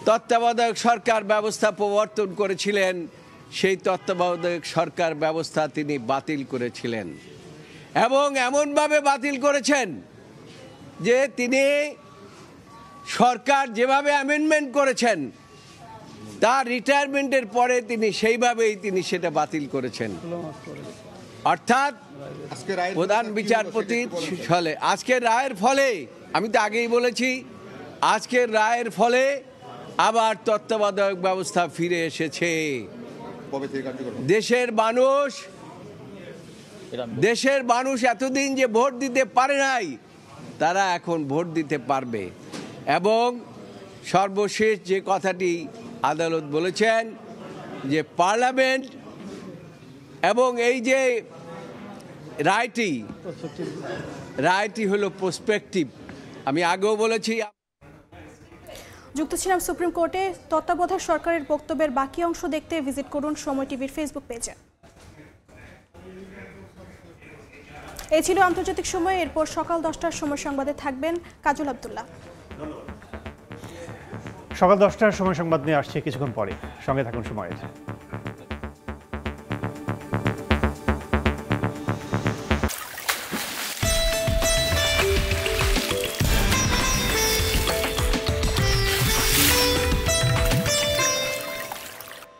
তত্ত্বাবধায়ক সরকার ব্যবস্থা প্রবর্তন করেছিলেন, সেই তত্ত্বাবধায়ক সরকার ব্যবস্থা তিনি বাতিল করেছিলেন এবং এমনভাবে বাতিল করেছেন যে তিনি সরকার যেভাবে অ্যামেন্ডমেন্ট করেছেন তার রিটায়ারমেন্টের পরে তিনি সেইভাবেই তিনি সেটা বাতিল করেছেন। অর্থাৎ প্রধান বিচারপতির ফলে আজকের রায়ের ফলে, আমি তো আগেই বলেছি, আজকের রায়ের ফলে আবার তত্ত্বাবধায়ক ব্যবস্থা ফিরে এসেছে। দেশের মানুষ এতদিন যে ভোট দিতে পারে নাই, তারা এখন ভোট দিতে পারবে। এবং সর্বশেষ যে কথাটি আদালত বলেছেন যে পার্লামেন্ট এবং এই যে রায়টি হলো প্রসপেক্টিভ। আমি আগেও বলেছি। যুক্ত ছিলাম সুপ্রিম কোর্টে। তত্ত্বাবধায়ক সরকারের বক্তব্যের বাকি অংশ দেখতে ভিজিট করুন সময় টিভির ফেসবুক পেজে। এই ছিল আন্তর্জাতিক সময়। এরপর সকাল 10টার সময় সংবাদে থাকবেন কাজল আব্দুল্লাহ। সকাল 10টার সময় সংবাদ নিয়ে আসছে কিছুক্ষণ পরে, সঙ্গে থাকুন সময়ের।